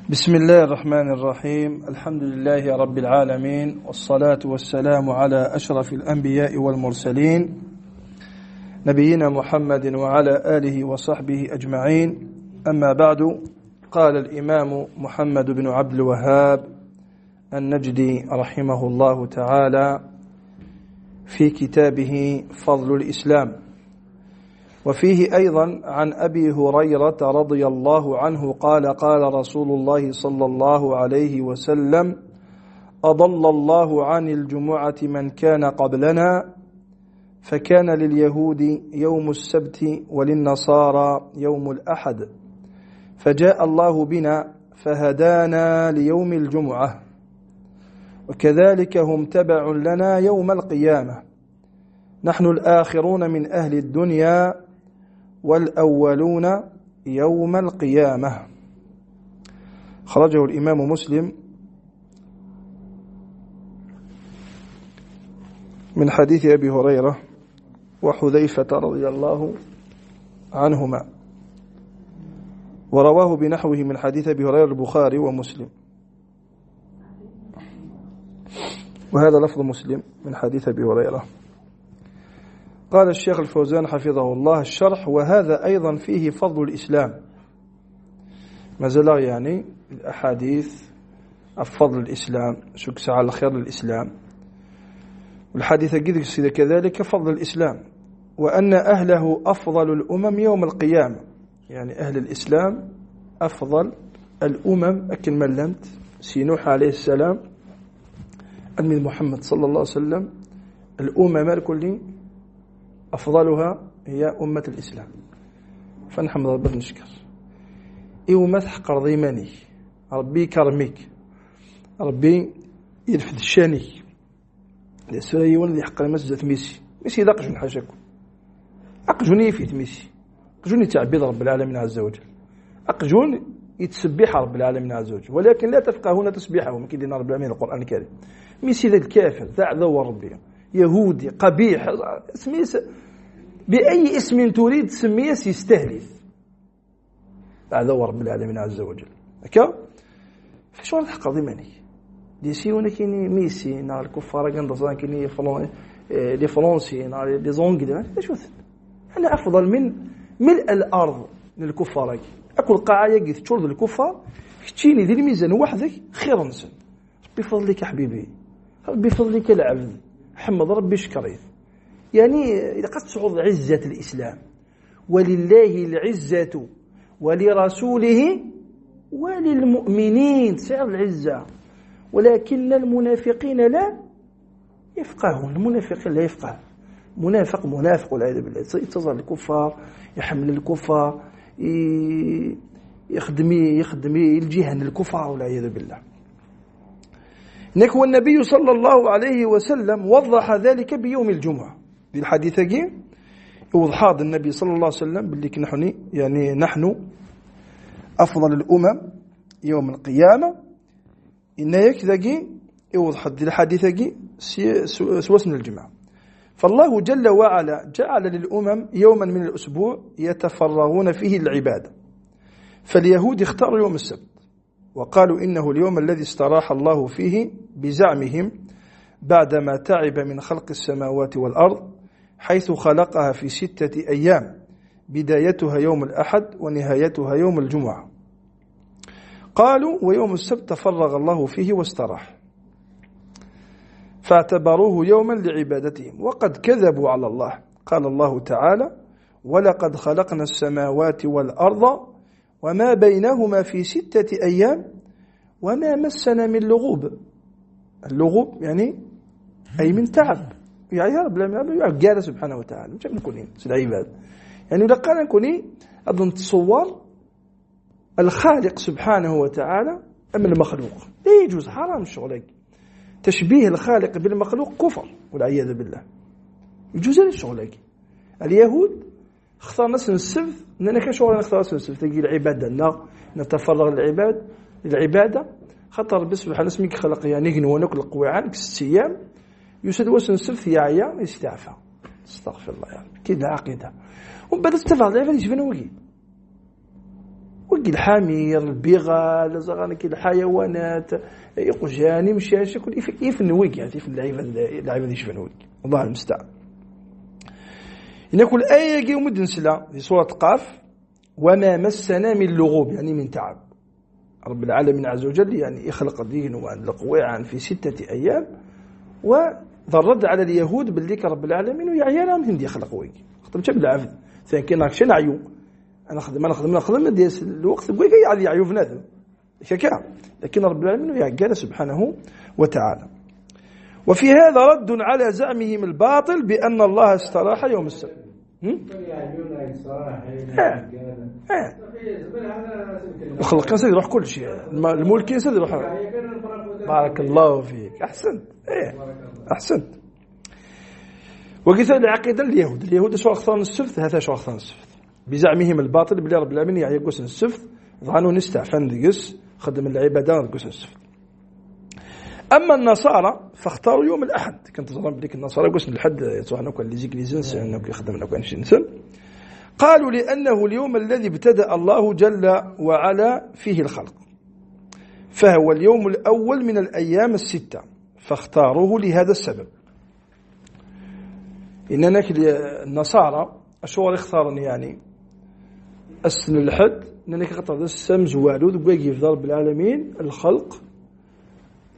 بسم الله الرحمن الرحيم. الحمد لله رب العالمين، والصلاة والسلام على أشرف الأنبياء والمرسلين نبينا محمد وعلى آله وصحبه أجمعين. أما بعد، قال الإمام محمد بن عبد الوهاب النجدي رحمه الله تعالى في كتابه فضل الإسلام، وفيه أيضا عن أبي هريرة رضي الله عنه قال: قال رسول الله صلى الله عليه وسلم: أضل الله عن الجمعة من كان قبلنا، فكان لليهود يوم السبت وللنصارى يوم الأحد، فجاء الله بنا فهدانا ليوم الجمعة، وكذلك هم تبع لنا يوم القيامة، نحن الآخرون من أهل الدنيا والأولون يوم القيامة. خرجه الإمام مسلم من حديث أبي هريرة وحذيفة رضي الله عنهما، ورواه بنحوه من حديث أبي هريرة البخاري ومسلم، وهذا لفظ مسلم من حديث أبي هريرة. قال الشيخ الفوزان حفظه الله الشرح: وهذا أيضا فيه فضل الإسلام. ما زال يعني الأحاديث فضل الإسلام، شكس على خير الإسلام، والحديث قد كذلك فضل الإسلام، وأن أهله أفضل الأمم يوم القيامة، يعني أهل الإسلام أفضل الأمم. أكن ملمت سينوح عليه السلام أمين محمد صلى الله عليه وسلم، الأمم الكل أفضلها هي أمة الإسلام، فنحمد ربنا نشكر. إيوما تحقر ضيماني، ربي كرميك، ربي يرفد الشاني. السورة يوان اللي يحقر مسجد ميسي داقجون حاجاكم، أقجوني في ميسي، أقجوني تعبيد رب العالمين عز وجل، أقجون يتسبح رب العالمين عز وجل، ولكن لا تفقهون تسبيحهم كي دينا رب العالمين القرآن الكريم. ميسي ذا الكافر ذا عذو ربي، يهودي قبيح، اسمي بأي اسم تريد تسميه يستهلف، هذا هو رب العالمين عز وجل. هكا فاش راه الحق ضمني دي سيونا كاين ميسي نار الكفار كندصان كاين لي فرونسي نار لي زونغلي، شوف انا افضل من ملء الارض للكفار. اكل قاعه يقف تشرد الكفار تشيني ذي الميزان وحدك خير نسن. بفضلك يا حبيبي، بفضلك العبد، حمد ربي شكريت. يعني لقد تعرض عزة الإسلام، ولله العزة ولرسوله وللمؤمنين، تعرض العزة، ولكن المنافقين لا يفقهون. المنافقين لا يفقه، منافق والعياذ بالله، يتظاهر الكفار، يحمل الكفار، يخدمي الجهن الكفار والعياذ بالله. نكو النبي صلى الله عليه وسلم وضح ذلك بيوم الجمعة. في الحديث يوضح هذا النبي صلى الله عليه وسلم باللي نحن أفضل الأمم يوم القيامة. إن يكذا يوضح الحديث سوسن الجمعة. فالله جل وعلا جعل للأمم يوما من الأسبوع يتفرغون فيه العبادة، فاليهود اختاروا يوم السبت، وقالوا إنه اليوم الذي استراح الله فيه بزعمهم بعدما تعب من خلق السماوات والأرض، حيث خلقها في 6 أيام، بدايتها يوم الأحد ونهايتها يوم الجمعة. قالوا ويوم السبت تفرغ الله فيه واستراح، فاعتبروه يوما لعبادتهم، وقد كذبوا على الله. قال الله تعالى: ولقد خلقنا السماوات والأرض وما بينهما في 6 أيام وما مسنا من لغوب. اللغوب يعني أي من تعب، يعني رب العالمين قال سبحانه وتعالى مش نكونين العباد، يعني إذا قال نكوني أظن تصور الخالق سبحانه وتعالى أم المخلوق، لا يجوز، حرام الشغل. تشبيه الخالق بالمخلوق كفر والعياذ بالله، يجوز الشغل. اليهود اختار ناس السبت، لأن كان شغل نختار ناس السبت تجي العبادة، نتفرغ للعبادة خطر بس بحال اسمك خلق يعني وناكل القويعان 6 أيام يسد وسن السبت يعيا يستعفى. استغفر الله، يعني كده عقيدة. وبدأت تفعل العبادة يشبه كي الحمير البغال زغان كي الحيوانات يقجاني مشاش كل يفنويك يعني في اللعيبه دي يشفنويك الله المستعان. إن كل آية جي ومد نسلا في سورة قاف وما مسنا من لغوب يعني من تعب. رب العالمين عز وجل يعني يخلق الدين وعن في 6 أيام وضرد على اليهود بالذيك رب العالمين ويعيانا من هندي يخلقوا ويك خدمت بالعافية ثاني كي ناكشي نعيو أنا خدم ديال الوقت بغي قاعد يعيو بنادم كاكا لكن رب العالمين يعقل سبحانه وتعالى. وفي هذا رد على زعمهم الباطل بأن الله استراح يوم السبت. الخلق ينسى يروح كل شيء الملك ينسى يروح. بارك الله فيك أحسنت أحسنت. وقيس العقيدة اليهود شو أخطان السبت هذا شو أخطان السبت بزعمهم الباطل بلي رب العالمين يعني قسن السبت ظنوا نستعفن دقس خدم العبادة قسن السبت. أما النصارى فاختاروا يوم الأحد كنت ظلم بديك النصارى قسن الحد يتوحنا كان ليزيك ليزنس أنه يخدمنا كان شنسن قالوا لأنه اليوم الذي ابتدأ الله جل وعلا فيه الخلق فهو اليوم الأول من الأيام 6 فاختاروه لهذا السبب. إننا النصارى أشوار اختارني يعني السن الحد إننا كختار السمز والود بقى في ضرب العالمين الخلق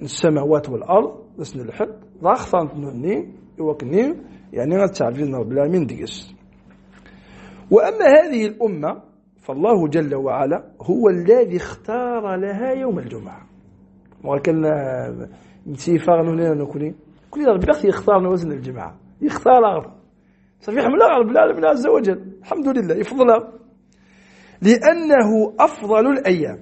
السماوات والأرض السن الحد ضا اختارت نوني وكني يعني غتعرفين رب العالمين دقس. وأما هذه الأمة فالله جل وعلا هو الذي اختار لها يوم الجمعة. ولكن نسيفا هنا نكوني كل ربي يختار وزن الجمعة يختار صفيح من رب العالمين عز وجل الحمد لله يفضلها لأنه أفضل الأيام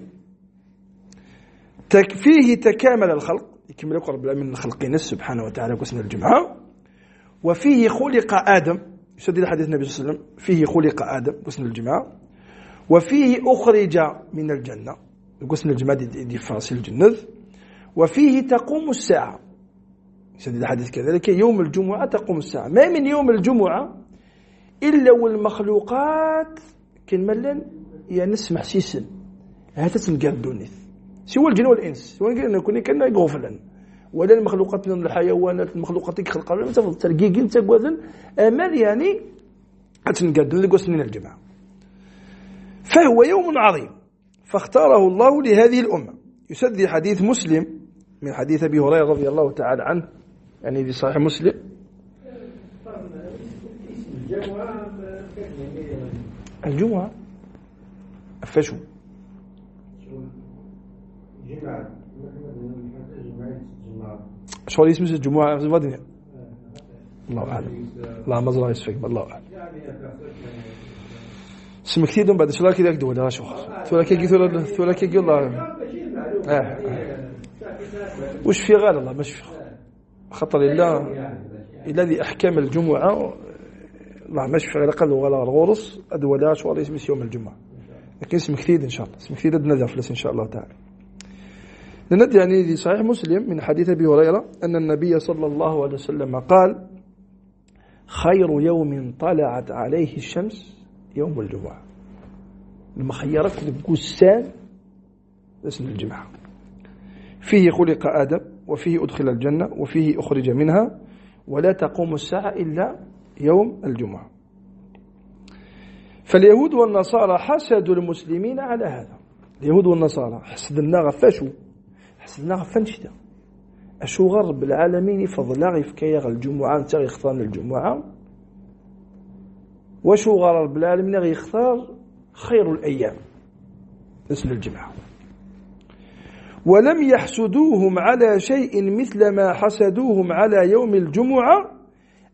فيه تكامل الخلق يكمل رب العالمين خلقين سبحانه وتعالى قسم الجمعة وفيه خلق آدم يشدد حديث النبي صلى الله عليه وسلم فيه خلق آدم قسم الجمعة وفيه أخرج من الجنة قسم الجمعة دي فاصل الجنة وفيه تقوم الساعة يشدد الحديث كذلك يوم الجمعة تقوم الساعة ما من يوم الجمعة إلا والمخلوقات كنملن يعني نسمح سيسن هذا تنقردوني سوى الجن والإنس سواء كنا كنا يغفلن ولا المخلوقات من الحيوانات المخلوقات يخلق لهم تلقيقين تقوذن أمال يعني أتنقردون لقوس من الجماعة. فهو يوم عظيم فاختاره الله لهذه الأمة. يسدي حديث مسلم من حديث أبي هريرة رضي الله تعالى عنه يعني في صحيح مسلم الجمعة أفشو شو اسمه الجمعة في المدينة الله أعلم الله ما زال يسفك الله أعلم اسم كثير بعد شو لك يدك دولة شو ثلاث كي الله وش في غال الله مش خطر الله الذي أحكم الجمعة الله مش في غال ولا الغرس أدولا شو الله اسمه يوم الجمعة لكن اسم كثير إن شاء الله اسم كثير بنذف لس إن شاء الله تعالى. لند يعني في صحيح مسلم من حديث أبي هريرة أن النبي صلى الله عليه وسلم قال خير يوم طلعت عليه الشمس يوم الجمعة لما خيرك القسان اسم الجمعة فيه خلق آدم وفيه أدخل الجنة وفيه أخرج منها ولا تقوم الساعة إلا يوم الجمعة. فاليهود والنصارى حسدوا المسلمين على هذا. اليهود والنصارى حسدنا غفاشوا حسدنا غفنشتا أشو غرب العالمين يفضل غيفكيغ الجمعة نتا يختار الجمعة وشو غرب العالمين غيختار خير الأيام اسم الجمعة. ولم يحسدوهم على شيء مثل ما حسدوهم على يوم الجمعة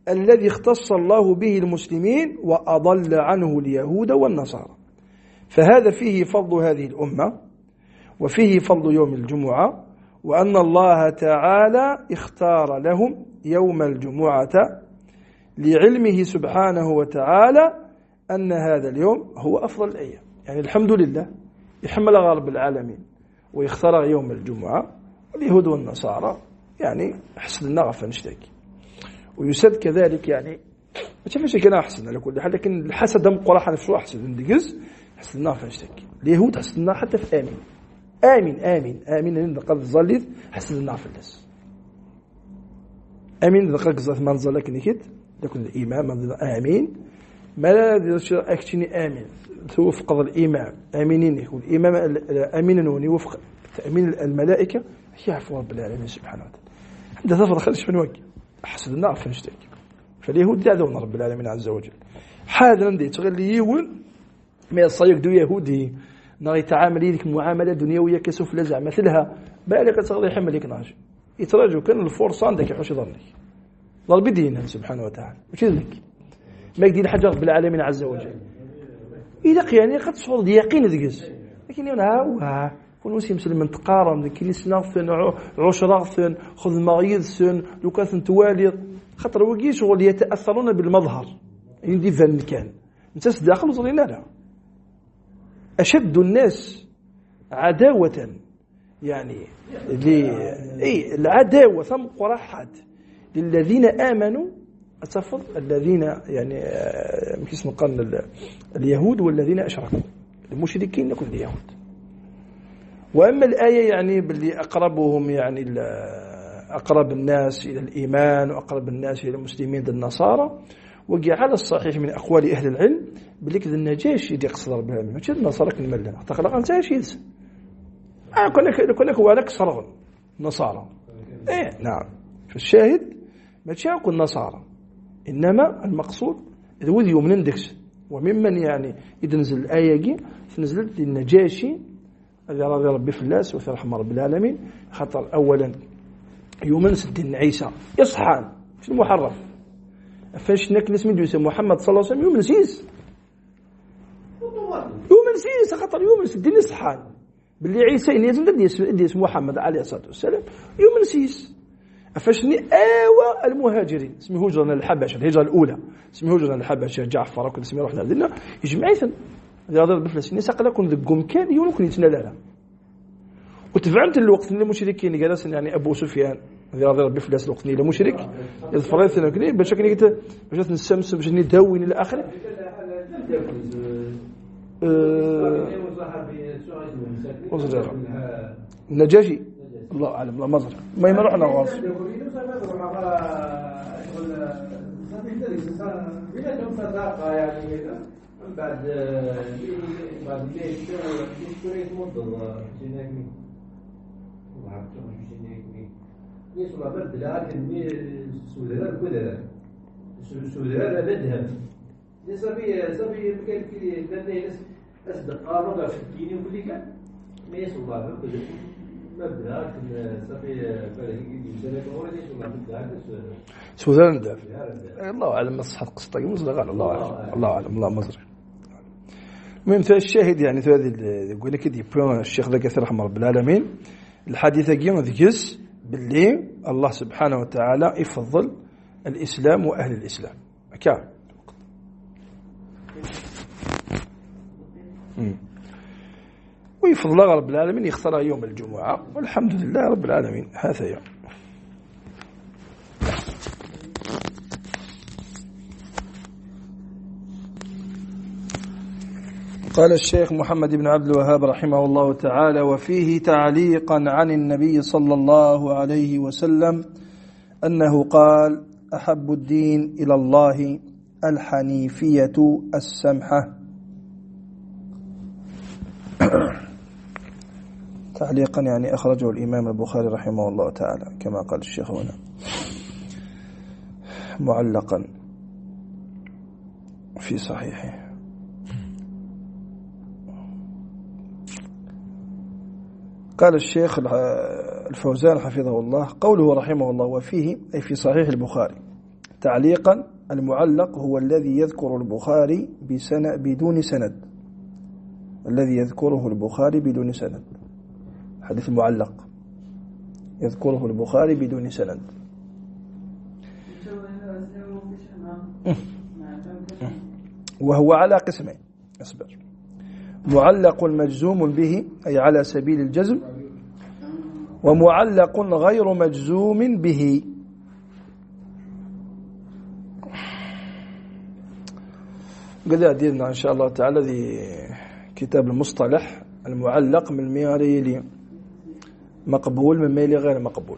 الذي اختص الله به المسلمين وأضل عنه اليهود والنصارى. فهذا فيه فضل هذه الأمة وفيه فضل يوم الجمعة وأن الله تعالى اختار لهم يوم الجمعة لعلمه سبحانه وتعالى أن هذا اليوم هو أفضل الأيام. يعني الحمد لله يحمل غرب العالمين ويختار يوم الجمعة واليهود والنصارى يعني حسن نغفا نشتكي ويسد كذلك يعني ما تعرفش كنا أحسن على كل حال لكن الحسد دم قراحة نفسه أحسن ندقز حسنا في اشتكي اليهود حسنا حتى في آمين نقل الظليت حسنا في الناس آمين نقل قزات ما نزل لك نكت لكن الإمام آمين ما لا أكتني آمين توفق الإمام آمينين والإمام آمين يوفق تأمين الملائكة يعفو رب العالمين سبحانه وتعالى عند ثفر خلش من وجه حسنا في اشتكي فاليهود يعذون رب العالمين عز وجل حاضر ندي تغلي يون ما يصيق دو يهودي نغي يتعامل لك معامله دنيويه كسفله زعما مثلها بالك تغلي يحمل لك ناجي يتراجعوا كان الفرصه عندك يحوش ظنك ظل بدينا سبحانه وتعالى واش لك ما يدير حاجه رب العالمين عز وجل اذا يعني قد تصور يقين ذكز لكن هنا كون مسلم من تقارن كي سنافن عشرة خذ المغيث لو كان توالي خاطر وكي شغل يتاثرون بالمظهر يندي فان كان انت داخل وصلنا لا اشد الناس عداوه يعني العداوه ثم قرحت للذين امنوا اتفض الذين يعني كيف نقول اليهود والذين اشركوا المشركين يكون اليهود واما الايه يعني باللي اقربهم يعني أقرب الناس إلى الإيمان وأقرب الناس إلى المسلمين النصارى وقع على الصحيح من أقوال أهل العلم بلك النجاشي يدي قصدر بها ماشي النصارى كنملنا تخلق أنت شيء كنا كوالك صرغن نصارى نعم فالشاهد ما تشاكو النصارى إنما المقصود الوذي من اندكس وممن يعني إذا نزل الآية جي نزلت للنجاشي الذي رضي ربي في الناس وفي رحمة رب العالمين خطر أولا يومن سدين عيسى إصحان في المحرف فاش نكنس من جوسم محمد صلى الله عليه وسلم يومن سيس خطر يومن سدين إصحان باللي عيسى إن يزن اسم محمد عليه الصلاة والسلام يومن سيس فاشني المهاجرين اسمه هجرة الحبشة الهجرة الأولى اسمه هجرة الحبشة جعفر وكل اسمه رحنا لنا يجمعيثن هذا بفلسطين ساق لكم ذقهم كان يونكم يتنالا وتفعمت الوقت من المشركين جالس يعني أبو سفيان هذا رضي ربي فلاس الوقت إلى مشرك يتفرثنا كني باش كني قلت باش نسمس باش نداوين إلى آخره النجاشي الله أعلم الله مزر ما يمرحنا غاص بعد ليش كوريت مضل جناكني وعرفتوا شو جناكني ليش والله برد لكن مي سوداء كذا سوداء بدهم صبي مكان كذي بدنا أصدقاء ما قاش كيني وكل كان ما يسوى الله برد مبدأ لكن صبي فرق يجي هو ليش والله برد سوداء ندافع الله أعلم مصحف قصة مصدق الله أعلم الله أعلم الله مزرع المهم الشاهد يعني هذه يقول لك يبون الشيخ ذاك رحمه رب العالمين الحديث جيم ذكس باللي الله سبحانه وتعالى يفضل الإسلام وأهل الإسلام كان ويفضل رب العالمين يختار يوم الجمعة والحمد لله رب العالمين هذا يوم قال الشيخ محمد بن عبد الوهاب رحمه الله تعالى وفيه تعليقا عن النبي صلى الله عليه وسلم أنه قال أحب الدين إلى الله الحنيفية السمحة تعليقا يعني أخرجه الإمام البخاري رحمه الله تعالى كما قال الشيخ هنا معلقا في صحيحه قال الشيخ الفوزان حفظه الله قوله رحمه الله وفيه أي في صحيح البخاري تعليقا المعلق هو الذي يذكر البخاري بدون سند الذي يذكره البخاري بدون سند حديث المعلق يذكره البخاري بدون سند وهو على قسمين اصبر معلق مجزوم به أي على سبيل الجزم ومعلق غير مجزوم به قد أدينا إن شاء الله تعالى ذي كتاب المصطلح المعلق من ميالي مقبول من ميالي غير مقبول.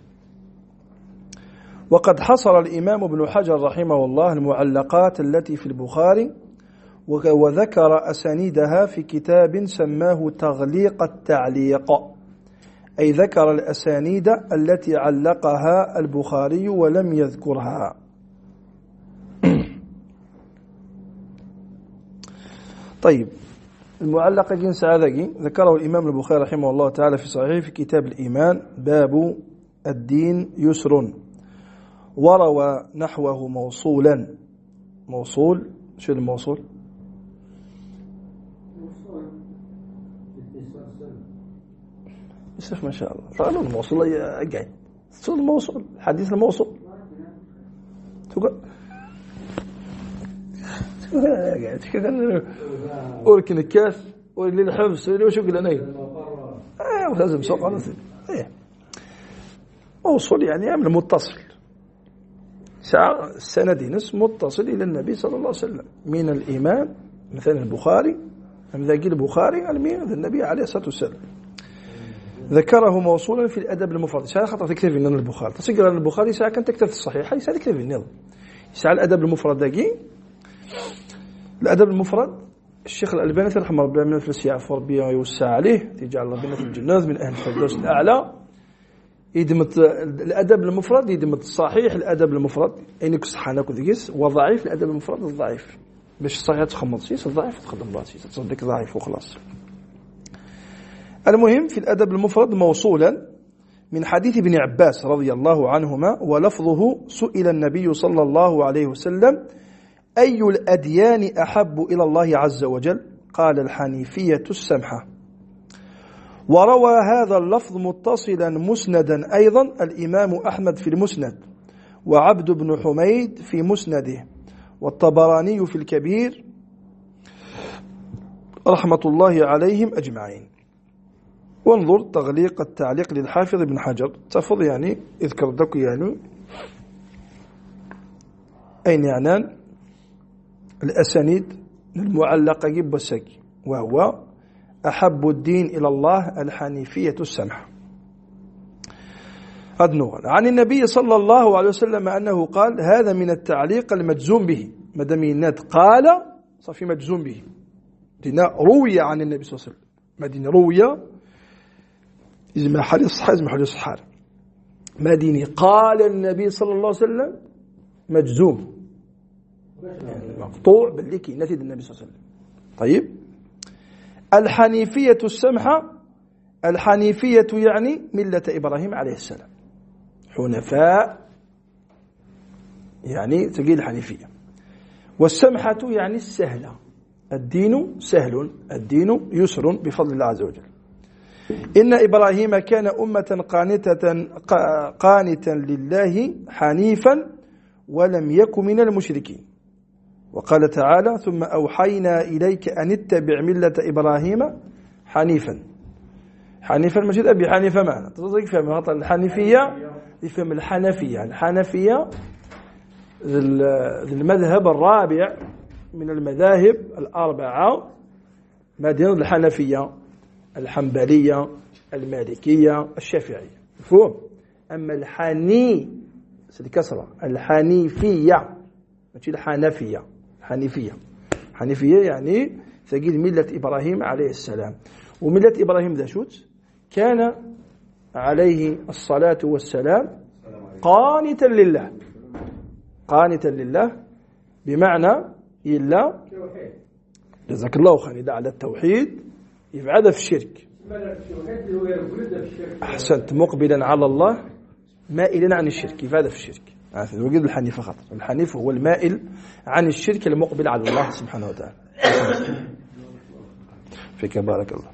وقد حصر الإمام ابن حجر رحمه الله المعلقات التي في البخاري وذكر أسانيدها في كتاب سماه تغليق التعليق، أي ذكر الأسانيد التي علقها البخاري ولم يذكرها. طيب، المعلقة جنس عذقي ذكره الإمام البخاري رحمه الله تعالى في صحيحه في كتاب الإيمان باب الدين يسر، وروى نحوه موصولا. موصول، شو الموصول؟ يسف ما شاء الله. قالوا الموصول أقعد صول الموصول، حديث الموصول تقول أركن الكاس ولي الحبس ولي وشو قلنا لازم سوق على موصول يعني عمل متصل، سند نص متصل إلى النبي صلى الله عليه وسلم من الإمام مثلا البخاري، إذا قيل البخاري المين النبي عليه الصلاة والسلام. ذكره موصولا في الأدب المفرد. ساعة خطأ تكتب في البخاري تصير البخاري ساعة كان تكتب في الصحيح، هاي ساعة تكتب في النظام. ساعة الأدب المفرد دقي الأدب المفرد الشيخ الألباني رحمه الله من الفلسية عفوا ربي يوسع عليه تجعل ربنا في الجنات من أهل الفردوس الأعلى. يدمت الأدب المفرد يدمت الصحيح الأدب المفرد يعني كصحانك وذيس وضعيف الأدب المفرد الضعيف باش الصحيح تخمض شيء الضعيف تخدم باسي تصدق ضعيف وخلاص. المهم في الأدب المفرد موصولا من حديث ابن عباس رضي الله عنهما ولفظه سئل النبي صلى الله عليه وسلم أي الأديان أحب إلى الله عز وجل؟ قال الحنيفية السمحة. وروى هذا اللفظ متصلا مسندا أيضا الإمام أحمد في المسند، وعبد بن حميد في مسنده، والطبراني في الكبير رحمة الله عليهم أجمعين. وانظر تغليق التعليق للحافظ ابن حجر تفض يعني اذكر ذلك يعني أين يعنان الأسانيد المعلقة جب السكي، وهو أحب الدين إلى الله الحنيفية السمحة. عن النبي صلى الله عليه وسلم أنه قال هذا من التعليق المجزوم به مدمينات قال صفي مجزوم به دينا روية عن النبي صلى الله عليه وسلم مدينة روية إزمع حديث صحيح إزمع حديث صحيح مدينة قال النبي صلى الله عليه وسلم مجزوم يعني مقطوع بالليكي نتيجة النبي صلى الله عليه وسلم. طيب الحنيفية السمحة الحنيفية يعني ملة إبراهيم عليه السلام حنفاء يعني تقيل الحنيفية، والسمحة يعني السهلة الدين سهل الدين يسر بفضل الله عز وجل. إن إبراهيم كان أمة قانتا لله حنيفا ولم يكن من المشركين. وقال تعالى ثم أوحينا إليك أن اتبع ملة إبراهيم حنيفا. حنيفا المجد أبي حنيفة معنا تصدق فهم الحنيفية يفهم الحنفية. الحنفية المذهب الرابع من المذاهب الأربعة مدينة الحنفية الحنبلية المالكية الشافعية مفهوم. أما الكسرة الحنيفية ماشي الحنفية حنيفية يعني ثقيل ملة إبراهيم عليه السلام. وملة إبراهيم ذا شوت كان عليه الصلاة والسلام قانتا لله بمعنى إلا جزاك الله خير إذا على التوحيد يبعد في الشرك. أحسنت مقبلا على الله مائلا عن الشرك يبعد في الشرك. وجد الحنيف خطر الحنيف هو المائل عن الشرك المقبل على الله سبحانه وتعالى. فيك بارك الله.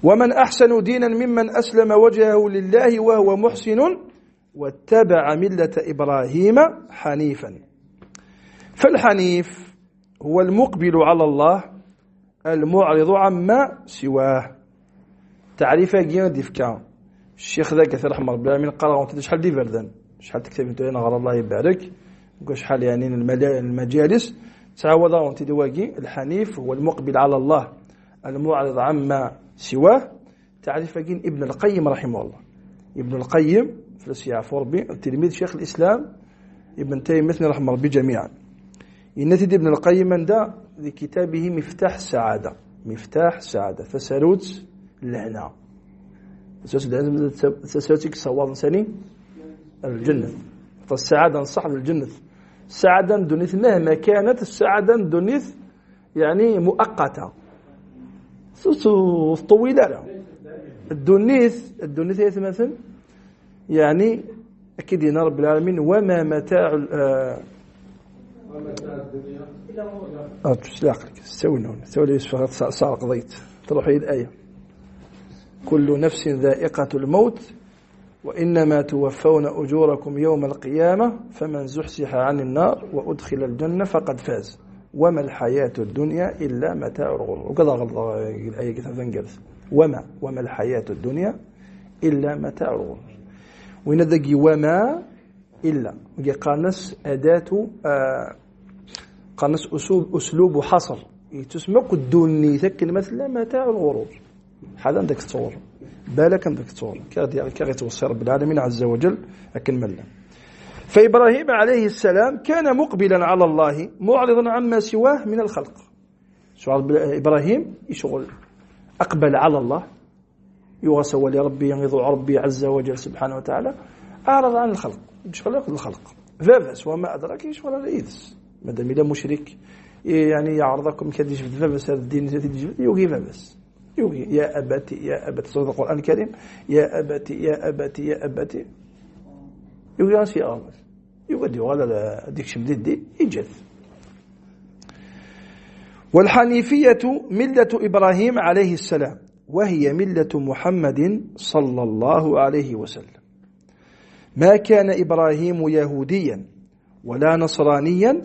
ومن أحسن دينا ممن أسلم وجهه لله وهو محسن واتبع ملة إبراهيم حنيفا. فالحنيف هو المقبل على الله المعرض عما سواه. تعريفه جيد فكا الشيخ ذاك كثير رحمه الله العالمين قرأ وانت شحال دي بردان شحال تكتب انت هنا غير الله يبارك شحال يعني المجالس تعود وانت دواقي. الحنيف هو المقبل على الله المعرض عما سواه تعرف ابن القيم رحمه الله. ابن القيم فلسي عفور بي تلميذ شيخ الإسلام ابن تيمية رحمه الله جميعا. ينتد ابن القيم عند لكتابه مفتاح السعادة. مفتاح السعادة فسروت لهنا سروتك صواب ثاني الجنة فالسعادة نصح للجنة. السعادة دونيث مهما كانت السعادة دونيث يعني مؤقتة طويلة لا الدونيث مثلا يعني أكيد يا رب العالمين وما متاع تسلاقك سوي صار قضيت تروح هي الآية كل نفس ذائقة الموت وإنما توفون أجوركم يوم القيامة فمن زحزح عن النار وأدخل الجنة فقد فاز وما الحياة الدنيا إلا متاع الغرور. وكذا غلط الآية كتنقلت وما الحياة الدنيا إلا متاع الغرور. وين ذاكي وما إلا قانس أداة قانس أسلوب حصر تسمى قدوني ذاك مثلا متاع الغرور. هذا عندك تصور بالك عندك تصور كاغي توصي رب العالمين عز وجل أكمل. فإبراهيم عليه السلام كان مقبلا على الله معرضا عما سواه من الخلق. إبراهيم يشغل أقبل على الله يواسى لربي ينظر ربي عز وجل سبحانه وتعالى أعرض عن الخلق يشغل الخلق فافس وما أدرك يشغل الإيدس مادام إلا مشرك يعني يعرضكم كديش في فافس هذا الدين يوغي فافس يوغي يا أبتي صوت القرآن الكريم يا أبتي يوغي أنسي أغمس يودي وغالا ديك شمديد دي يجث. والحنيفية ملة إبراهيم عليه السلام وهي ملة محمد صلى الله عليه وسلم. ما كان إبراهيم يهوديا ولا نصرانيا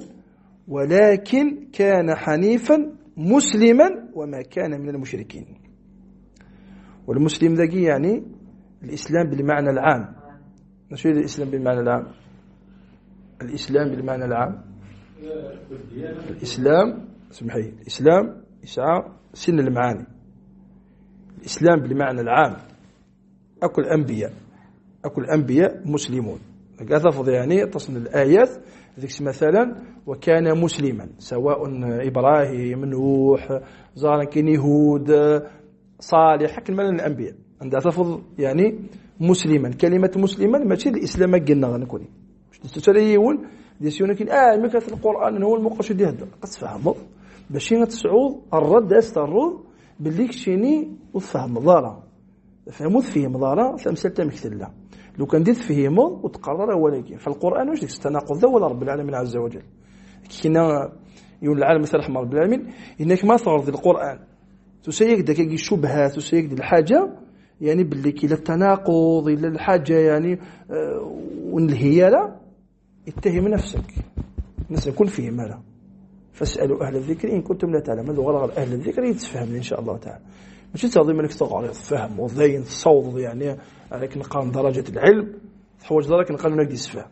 ولكن كان حنيفا مسلما وما كان من المشركين. والمسلم ذاكي يعني الإسلام بالمعنى العام. شو الإسلام بالمعنى العام؟ الإسلام بالمعنى العام الإسلام سمحي الإسلام يسعى سن المعاني. الإسلام بالمعنى العام أكل أنبياء مسلمون. أتفض يعني تصل الآيات ذيك مثلا وكان مسلما سواء إبراهيم نوح زارا كين يهود صالح حكى من الأنبياء عند أتفض يعني مسلما. كلمة مسلما ماشي الإسلام قلنا غنكوني مش تسريون ديسيون كين مكة القرآن هو المقصود دي هذا قد فهموا باش تسعود الرد استرد بالليك شيني وفهم ضارة فهمت فيه مضارة فمسلت مثل الله لو كان ديت فيه مض وتقرر ولكن فالقرآن واش ديك التناقض ذا ولا رب العالمين عز وجل كنا يقول العالم مثل رحمة رب العالمين إنك ما تعرض القرآن تسيك داك الشبهات تسيك الحاجة يعني باللي كلا التناقض إلا الحاجة يعني والهيالة اتهم نفسك نسأل فيه مالا فاسألوا أهل الذكر إن كنتم لا تعلمون وغير أهل الذكر يتفهم إن شاء الله تعالى. ماشي تعظيم انك تقعد تفهم وضين تصوض يعني عليك نقام درجة العلم تحوج درجة نقام انك تفهم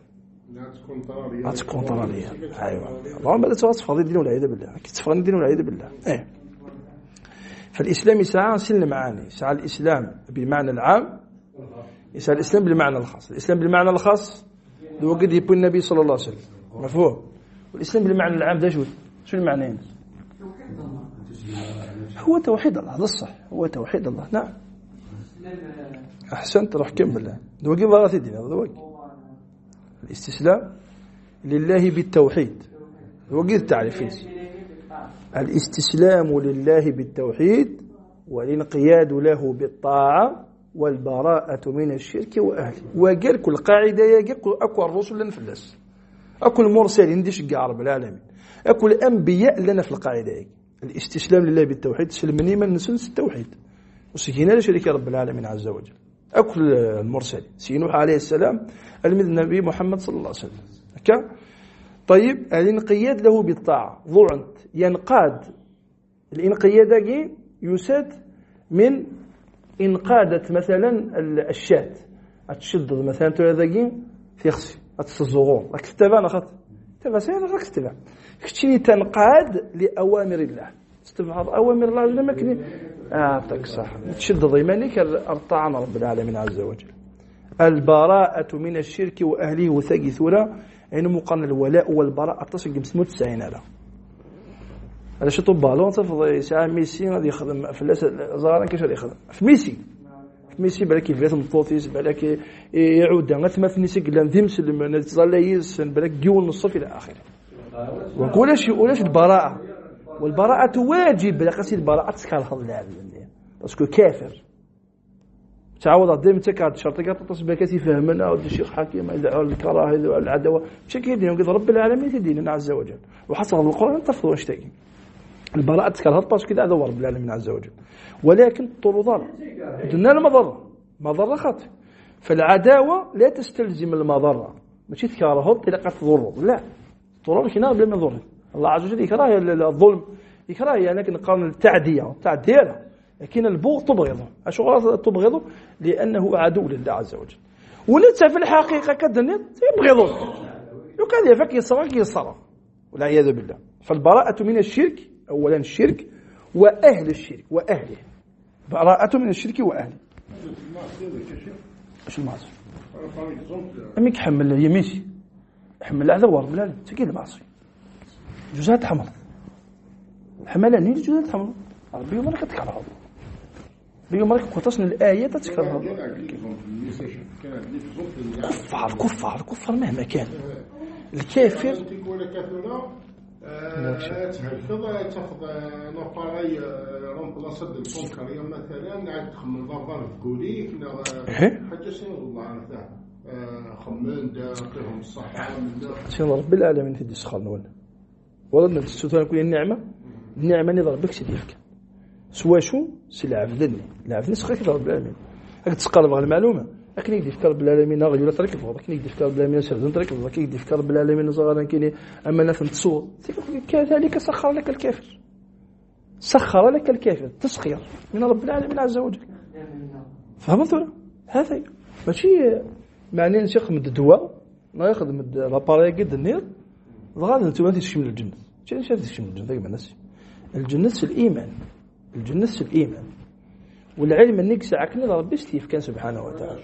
لا تكون طرالية ايوه اللهم لا تصفى الدين والعياذ بالله كتفهم الدين والعياذ بالله فالإسلام يسعى سن معاني يسعى الإسلام بالمعنى العام يسعى الإسلام بالمعنى الخاص. الإسلام بالمعنى الخاص هو قد يبون النبي صلى الله عليه وسلم مفهوم. والإسلام بالمعنى العام ده شو المعنيين؟ هو توحيد الله هذا الصح هو توحيد الله نعم أحسنت روح كمل دوقي بغات الدين هذا دوقي الاستسلام لله بالتوحيد دوقي التعريفين الاستسلام لله بالتوحيد والانقياد له بالطاعة والبراءة من الشرك وأهله. وقال كل قاعدة يقول أكو الرسل لنا في الناس أكو المرسلين ديش قاع رب العالمين أكو الأنبياء لنا في القاعدة الاستسلام لله بالتوحيد سلمني من نسنس التوحيد وسكينا لشريك رب العالمين عز وجل. أكل المرسل سينوح عليه السلام المذ النبي محمد صلى الله عليه وسلم هكا. طيب الانقياد له بالطاعة ضعنت ينقاد الانقياد يساد من انقادت مثلا الشاة تشدد مثلا تلاقي في خصي الصغور راك تتبع خط تبع سير راك تتبع كتشيني تنقاد لأوامر الله استبعاد أوامر الله عز وجل ما كني أعطيك صح تشد ضيمانك الطاعة رب العالمين عز وجل. البراءة من الشرك وأهله وثقي ثورة يعني مقارنة الولاء والبراءة تصل مسموت 90 على هذا شو طب بالون صف ساعة ميسي غادي يخدم في زهران كيفاش غادي يخدم في ميسي بالك كيفاش مطوطيس بالك يعود غير ثمث نسك لان ذي مسلم نتظل يسن بالك جيول من الصف إلى آخره. ولاش البراءة والبراءة واجب لقصي البراءة تسكر هذا العالم باسكو كافر تعود ديما تكاد شرطك تصبح كثير فهمنا والشيخ حكيم الكراهه العداوه بشكل دينهم قد رب العالمين ديننا عز وجل وحسب القرآن تفضل اشتكي البراءة تسكر هذا باسكو هذا هو رب العالمين عز وجل. ولكن ضرر دنا المضره خاطئ فالعداوه لا تستلزم المضره ماشي تكرهه تلقى تضر لا ضرر كنا بلا ما يضر. الله عز وجل يكره الظلم يكره يعني نقارن التعديه لكن البغض تبغضه اشغل تبغضه لانه عدو لله عز وجل. ونتا في الحقيقه كدنيا يبغضه وكان يفك يصرف والعياذ بالله. فالبراءه من الشرك اولا الشرك واهل الشرك واهله براءه من الشرك واهله. اش المعصيه امك حمل يميسي حمل العذاب ورب العالمين تكيل المعصيه جزات حمر حملاني جزات حمر ربي ما كتكره بيوم راك قطسنا الآية تتكرر كفار مهما كان الكافر تقول كافر تهكذا تاخذ نوباراي رومبلاصات البنكريه مثلا عاد تخمم ضربه كوليك حاجه شنو الله عنها خمن داهم الصحه شنو رب العالمين تدي سخرنا ولا نستوثق كل النعمه اللي ضربك سيديك سوا شو العبدني سخيك رب العالمين راك تقرب على المعلومه لكن يدي فكر بالعالمين غير ولا طريق الفضل لكن يدي فكر بالعالمين سردون طريق الفضل يدي فكر بالعالمين صغارا كاين اما الناس تصور كذلك سخر لك الكافر تسخير من رب العالمين عز وجل. فهمتوا هذا ماشي معني نشيخ من الدواء ما ياخذ من لاباري قد النير غادي انتم تمشي من الجنه شنو تمشي من الجنه دائما الناس الجنه الجنة الإيمان والعلم أنك ساعكني لربي ستيف كان سبحانه وتعالى.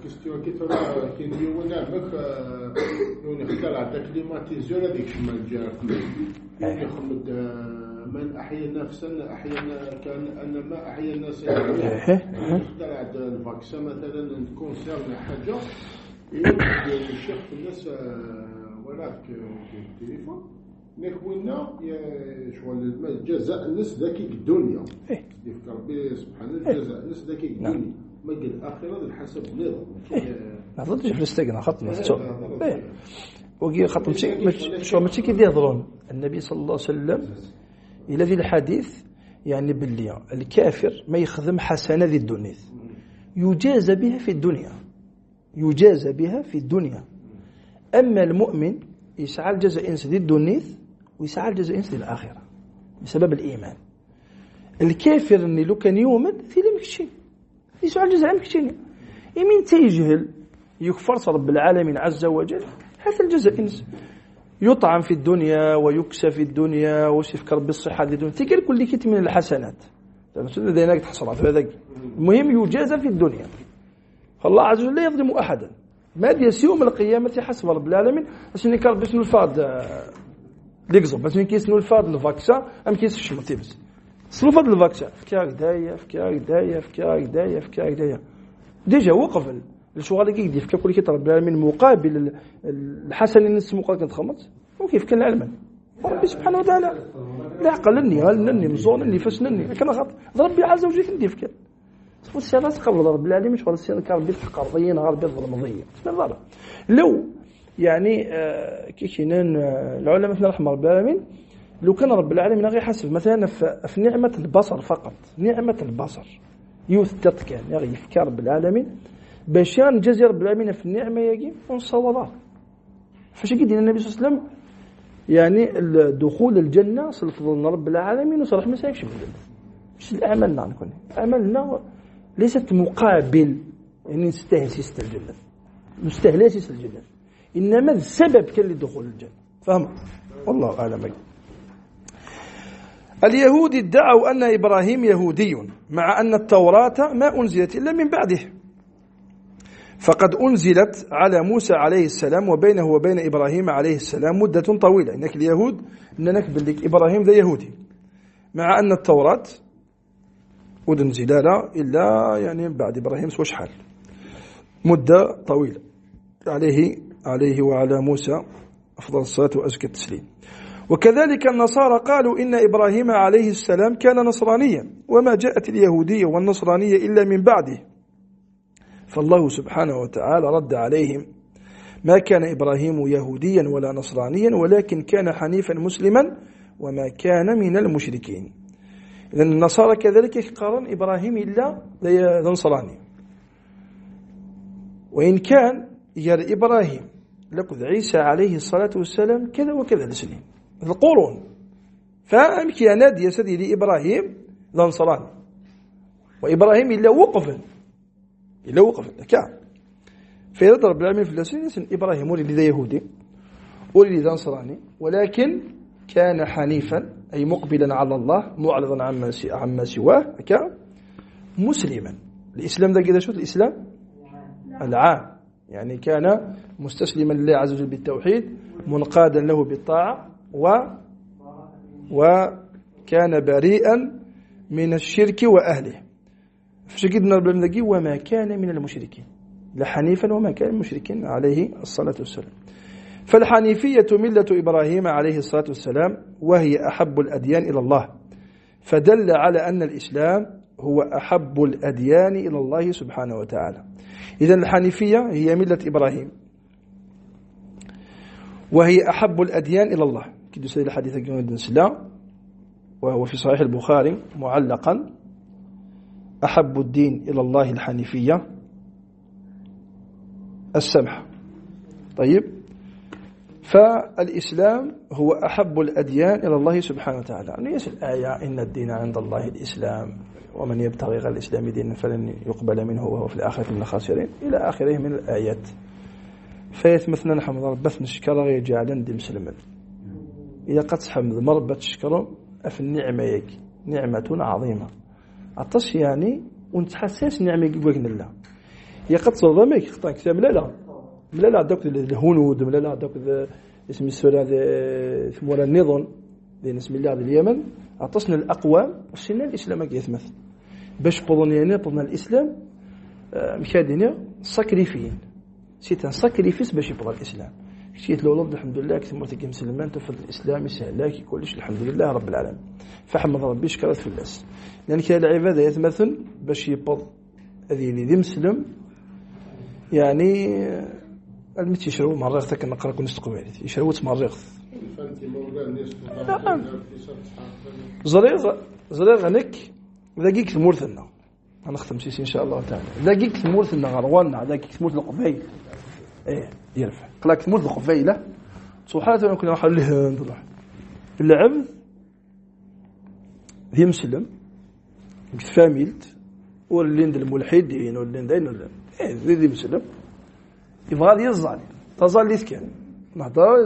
كيستيو كيترا كيديونا بك يوني اخترع تكليماتيزور هذيك شمال جاك يعني خمد من أحيا نفسا أحيا كان أن ما أحيا الناس اخترع الفاكسين مثلا نكون سيرنا حاجة يمكن الشيخ في الناس ولاك التليفون نكوينا شغل الجزاء الناس ذاك الدنيا يفكر به سبحان الله الجزاء الناس ذاك الدنيا ما قال الآخرة الحسب نظام ما ضدش في الاستقناء خطنا وقي خطم شو ماشي كي يهضرون النبي صلى الله عليه وسلم إلى في الحديث يعني باللي الكافر ما يخدم حسنة ذي الدنيا يجازى بها في الدنيا أما المؤمن يسعى الجزاء إنس ذي الدنيا ويسعى الجزاء إنس ذي الآخرة بسبب الإيمان. الكافر اللي لو كان يؤمن في لم يكشين يسعى الجزاء مكشين يمين تيجهل يكفر رب العالمين عز وجل هذا الجزاء إنس يطعم في الدنيا ويكسى في الدنيا ويفكر بالصحة في الدنيا تكر كل كت من الحسنات ذينك تحصلات هذا المهم يجازى في الدنيا. فالله عز وجل لا يظلم أحدا ما يوم القيامة حسب رب العالمين عشان يكرب بسنو الفاد ليكزوم بس كيسنو الفاد الفاكسا أم كيس الشمتي بس سنو الفاد الفاكسا فكاك داية ديجا وقف الشغل اللي يدي فكا كل كي رب العالمين مقابل الحسن الناس مقابل تخمط وكيف كان العلم ربي سبحانه وتعالى لا عقلني هلني مزونني فسنني كان خاطر ربي عز وجل كندير فكا والسياسة قبل رب العالمين شغل السياسة كان بالحق أرضية نهار بالظلمضية لو يعني كيشينان العلماء مثل رحمة رب العالمين لو كان رب العالمين غير حسب مثلا في نعمة البصر فقط نعمة البصر يوثق كان يغي يفكر رب العالمين باش ينجزي رب العالمين في النعمة يجي ونصوضها فاش يدير النبي صلى الله عليه وسلم يعني دخول الجنة صلفضل رب العالمين وصرح ما سايكش من الجنة مش الأعمالنا نكون أعمالنا ليست مقابل يعني نستهلس الجنة مستهلس الجنة إنما السبب كان لدخول الجنة. فهم؟ والله أعلم. اليهود ادعوا أن إبراهيم يهودي مع أن التوراة ما أنزلت إلا من بعده، فقد أنزلت على موسى عليه السلام وبينه وبين إبراهيم عليه السلام مدة طويلة. إنك اليهود إنك بلك إبراهيم ذا يهودي، مع أن التوراة ودنزلالة إلا يعني بعد إبراهيم سوى شحال مدة طويلة عليه وعلى موسى أفضل الصلاة وأزكى التسليم. وكذلك النصارى قالوا إن إبراهيم عليه السلام كان نصرانيا، وما جاءت اليهودية والنصرانية إلا من بعده. فالله سبحانه وتعالى رد عليهم: ما كان إبراهيم يهوديا ولا نصرانيا ولكن كان حنيفا مسلما وما كان من المشركين. إذن النصارى كذلك يقارن إبراهيم إلا نصراني، وإن كان يرى إبراهيم لقد عيسى عليه الصلاة والسلام كذا وكذا السنين القرون، فأمكي نادي يا سيدي لإبراهيم نصراني، وإبراهيم إلا وقف كان فيرد رب العالمين في السنين إبراهيم ولد ذا يهودي ولد ذا نصراني، ولكن كان حنيفا أي مقبلا على الله معرضا عما سواه، كان مسلما. الإسلام ذا كذا شو الإسلام العام، يعني كان مستسلما لله عز وجل بالتوحيد منقادا له بالطاعة وكان بريئا من الشرك وأهله. فشكدنا رب العالمين وما كان من المشركين، لحنيفا وما كان من المشركين عليه الصلاة والسلام. فالحنيفية ملة إبراهيم عليه الصلاة والسلام، وهي أحب الأديان إلى الله، فدل على أن الإسلام هو أحب الأديان إلى الله سبحانه وتعالى. إذن الحنيفية هي ملة إبراهيم وهي أحب الأديان إلى الله، كده سيد الحديث جنود السلام وهو في صحيح البخاري معلقا: أحب الدين إلى الله الحنيفية السمح. طيب، فالإسلام هو أحب الأديان إلى الله سبحانه وتعالى. ليس الآية إن الدين عند الله الإسلام ومن يبتغي غير الإسلام دينا فلن يقبل منه وهو في الآخرة من الخاسرين إلى آخره من الآيات. فيتمثلنا نحمد ربث نشكر غير جعلن دي مسلما إذا قد حمد مربة تشكره في النعمة يك نعمة عظيمة عطش يعني ونتحسس نعمة يقوين الله يقد صدمك خطأ كتاب لا دوك الهنود لا دوك اسم السورة اسمه النظام اسم الله اليمن عطشنا الأقوام وشنا الإسلام يتمثل باش قضنيا طلنا الإسلام مكادنا ساكريفين سيتان ساكريفيس باش يبغى الإسلام شيت الأولاد الحمد لله كثر مرتك مسلمان تفضل الإسلام يسهل لك كلش الحمد لله رب العالمين فحمد ربي شكرت في الناس لأن كان العبادة يتمثل باش يبغى هذه اللي مسلم يعني المت يشربوا مريغ تاك نقرا كون استقبالات يشربوا مريغ زريغ هناك ذاكيك المورثنا غنختم سيسي ان شاء الله تعالى ذاكيك المورثنا غروانا ذاكيك المورث القبيل ايه يرفع قلاك المورث القبيله سبحانه كنا نخليه نطلع العبد ذي مسلم فاميلت واللين الملحدين واللين دين ولا ذي مسلم يبغى يزعل تظل يسكن نهضر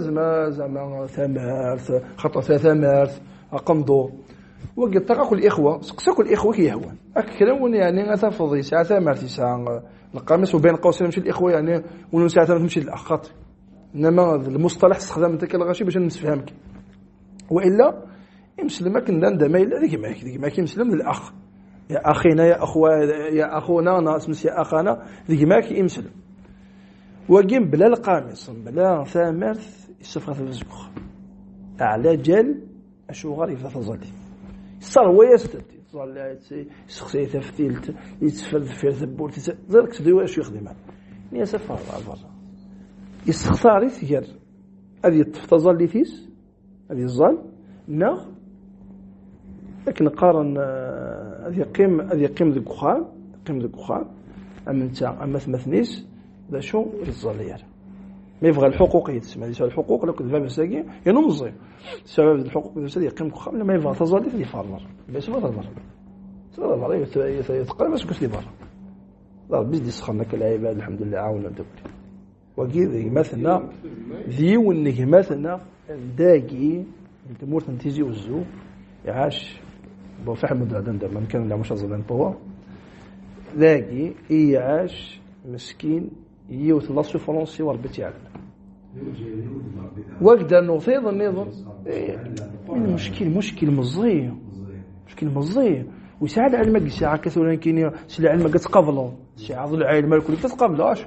زعما ثمارث خطأ ثمارث أقمضو وقد تقاكل الإخوة سقساكل الإخوة كي يهون أكلون يعني أتفضي ساعة ثمارث ساعة القامس وبين قوسين مشي الإخوة يعني ونو ساعة تمشي الأخط إنما المصطلح استخدام أنت كالغشي باش نفهمك وإلا يمسلمك ندم ما إلا ذيك ما كيمسلم للأخ يا أخينا يا أخوة يا أخونا ناس يا أخانا ذيك ما كيمسلم وقيم بلا القامص بلا ثامرث يصفغ في الزبخ أعلى جل أشوغر يفتظلي صار ويستد يصلي يسخسي تفتيلت يتفرد في ثبور ذلك سدوا اش يخدمها ني سفر برا يستخسر يثير هذه تفتظلي فيس هذه الظل نا لكن قارن هذه قيم ذي الخام أما ثمثنيس لا شو الظلير ما يبغى الحقوق يتسمى هذه الحقوق لو كذا بساقي ينمزي سبب الحقوق بساقي يقيم خام لما يبغى تظل في فرمر بس ما تظل يتقرب بس كسلي برا لا بس دي سخنك العباد الحمد لله عاون الدول وكذا مثلا ذي ونك مثلا داقي تمور تنتيجي والزو يعاش بوفح مدعدن ده من كان لا مش أظلم طوا لاقي يعاش مسكين يوث لاصو فرنسي وربت يعلم وقدر نوثيض النظام من مشكل مزيه مشكل مزيه ويساعد على المجلس ساعة كثيرا كينيا سلا على المجلس قبله ساعة ظل العائلة الكل تتقبلاش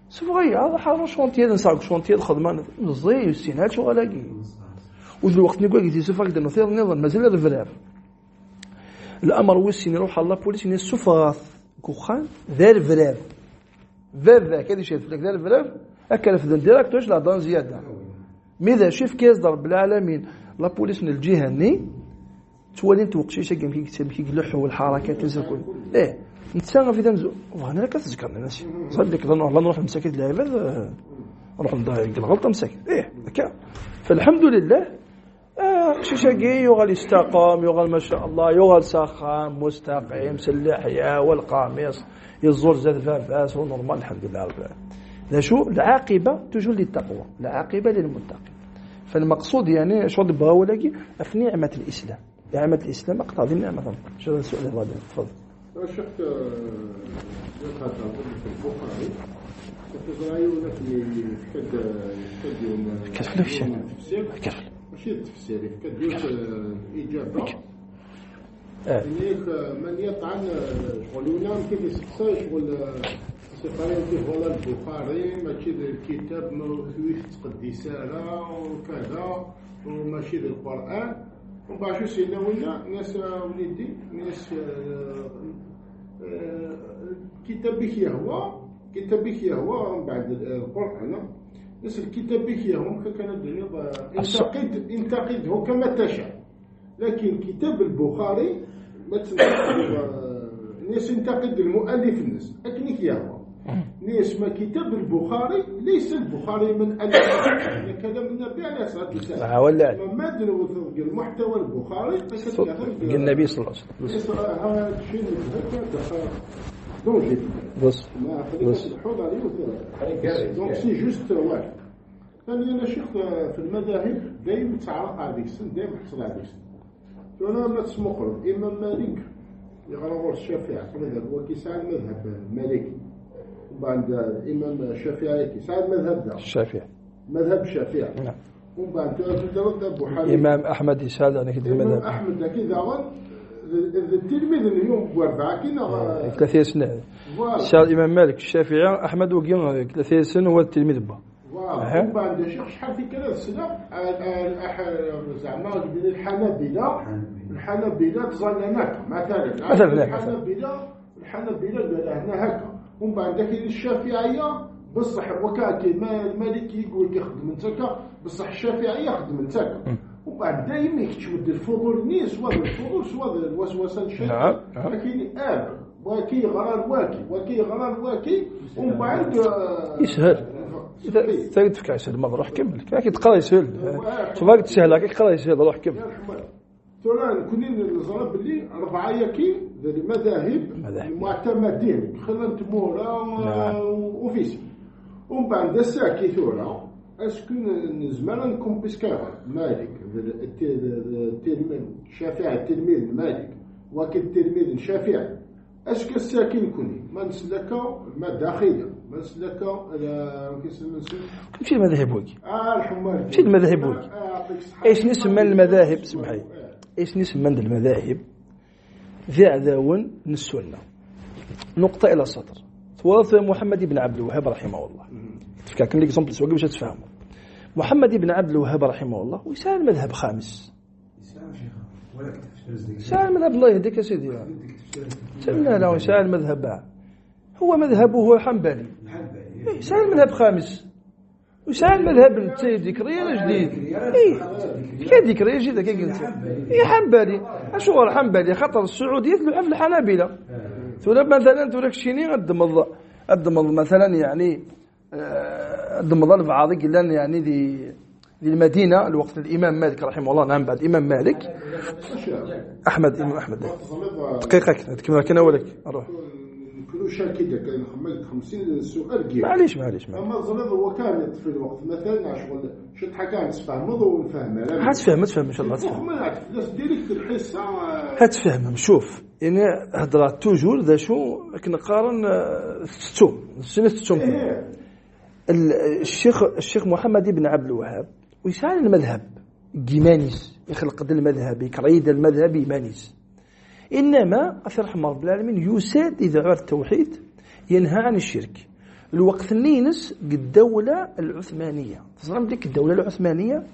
سفغي هذا حاجة شونتيا نساق شونتيا خدمان مزيه والسينات شو ألاقي وذو وقت نقول قلت يوسف قدر نوثيض النظام مازال الفراغ الأمر وسين يروح الله بوليس إن السفاث كوخان ذا الفراغ ذا كذا شيء فلك ذا الفراغ أكل في الديراكت وش لا ضان زيادة ماذا شوف كيس ضرب العالمين لا بوليس من الجهة ني تولي توقع شيء كيم كي يلح والحركات تنسكل إيه نتساغ في دمزو وأنا لك تذكرنا ناس صدق لا نروح مساكن العباد نروح نضايق الغلطة مساكن إيه هكا فالحمد لله شيشاقي يغال يستقام يغال ما شاء الله يغال ساخام مستقيم سلحيا والقاميص يزور زاد فافاس ونورمال الحمد لله رب العالمين. لا شو العاقبة تجول للتقوى العاقبة للمتقين. فالمقصود يعني شو بغا ولاكي في نعمة الإسلام نعمة الإسلام أقتضي النعمة. شو السؤال هذا تفضل. شفت يقعد في البخاري في ولا في كتفل في الشيء كتفل ماشي التفسير كدير إجابة من يطعن شغل ينام كيف يسقسى شغل سيقارن كيف ولا البخاري ماشي الكتاب فيه تقديسة وكذا وماشي القرآن ومن بعد شو سينا ولا ناس وليدي ناس كتابك يهوى من بعد القرآن ناس الكتاب يهوى كان الدنيا انتقده كما تشاء لكن كتاب البخاري ما ناس ينتقد المؤلف الناس أكنك يهوى ناس ما كتاب البخاري ليس البخاري من ألف كذا من النبي عليه الصلاة والسلام ما دنوث المحتوى البخاري النبي صلى الله عليه وسلم هذا الشيء اللي بص الحوض عليه دونك سي جوست واحد. ثاني أنا شيخ في المذاهب دايما تعرف على السن دايما حصل على السن. فأنا ما تسمو قرب إمام مالك يغرغر الشافعي المذهب هو كيسعى المذهب المالكي وبعد الإمام الشافعي كيسعى المذهب ده الشافعي مذهب الشافعي نعم وبعد ترد أبو حنيفة الإمام أحمد يسأل عن كده المذهب الإمام أحمد كذا التلميذ اليوم بواربعة كنا 30 سنة سأل الإمام مالك الشافعي أحمد وقيم 30 سنة هو التلميذ با وبعد شيخ شحال في كذا السنة زعما الحنابلة تظلمك مثلا الحنابلة قال هنا هكا ومن بعد كاين الشافعية بصح وكاكي المالكي يقول يخدم نتاكا بصح الشافعية يخدم نتاكا وبعد دائما يكتشف الفضول نيس سواء الفضول سواء الوسوسة الشيطان لكن واكي غرار واكي ومن بعد يسهل إذا تفكر يسهل ما روح كمل كي تقرا يسهل تفاق تسهل هكاك تقرا يسهل روح كمل ترى كونين نظرب اللي أربعة يكي المذاهب المعتمدين خلنا تمورا وفيس ومن بعد الساكي ثورة اسكو نزمر نكون بسكار مالك الشافعي التلميذ مالك وكل التلميذ الشافعي اسكو الساكن كوني ما نسلكا ما داخله ما نسلكا كيف المذاهب وكي الحمار كيف المذاهب وكي ايش نسمى المذاهب سمحي ايش نسمى المذاهب ذي عذاون نسولنا نقطة إلى السطر توافى محمد بن عبد الوهاب رحمه الله كان لك زومبل سواقي باش تفهموا محمد بن عبد الوهاب رحمه الله ويسال مذهب خامس يسال مذهب الله يهديك يا سيدي سالنا لا يسال مذهب هو مذهبه حنبلي يسال مذهب خامس وسال مذهب ذكريا جديد كي ذكريا جديد كي قلت حنبلي اشو هو الحنبلي خاطر السعوديه تلوح في الحنابلة تقول مثلا تقول لك شيني قدم مثلا يعني قدم بعض قلنا يعني ذي المدينه الوقت الامام مالك رحمه الله نعم بعد الامام مالك امام احمد دقيقه كما كان ولك اروح شاكدة كان خملت 50 سؤال جيب معليش أما ظلم هو كانت في الوقت مثلا شغل شد حكا نسفهمض ونفهمها هتفهم إن شاء الله تفهم ما ناس ديريكت الحصة هتفهم. شوف يعني هضرات توجور ذا شو كنقارن ستوم الشيخ محمد بن عبد الوهاب ويسال المذهب جيمانيس يخلق المذهب يكريد المذهب يمانيس، إنما أثر رحمه رب العالمين يساد إذا عرف التوحيد ينهى عن الشرك. الوقت النينس الدولة العثمانية تصرم ديك الدولة العثمانية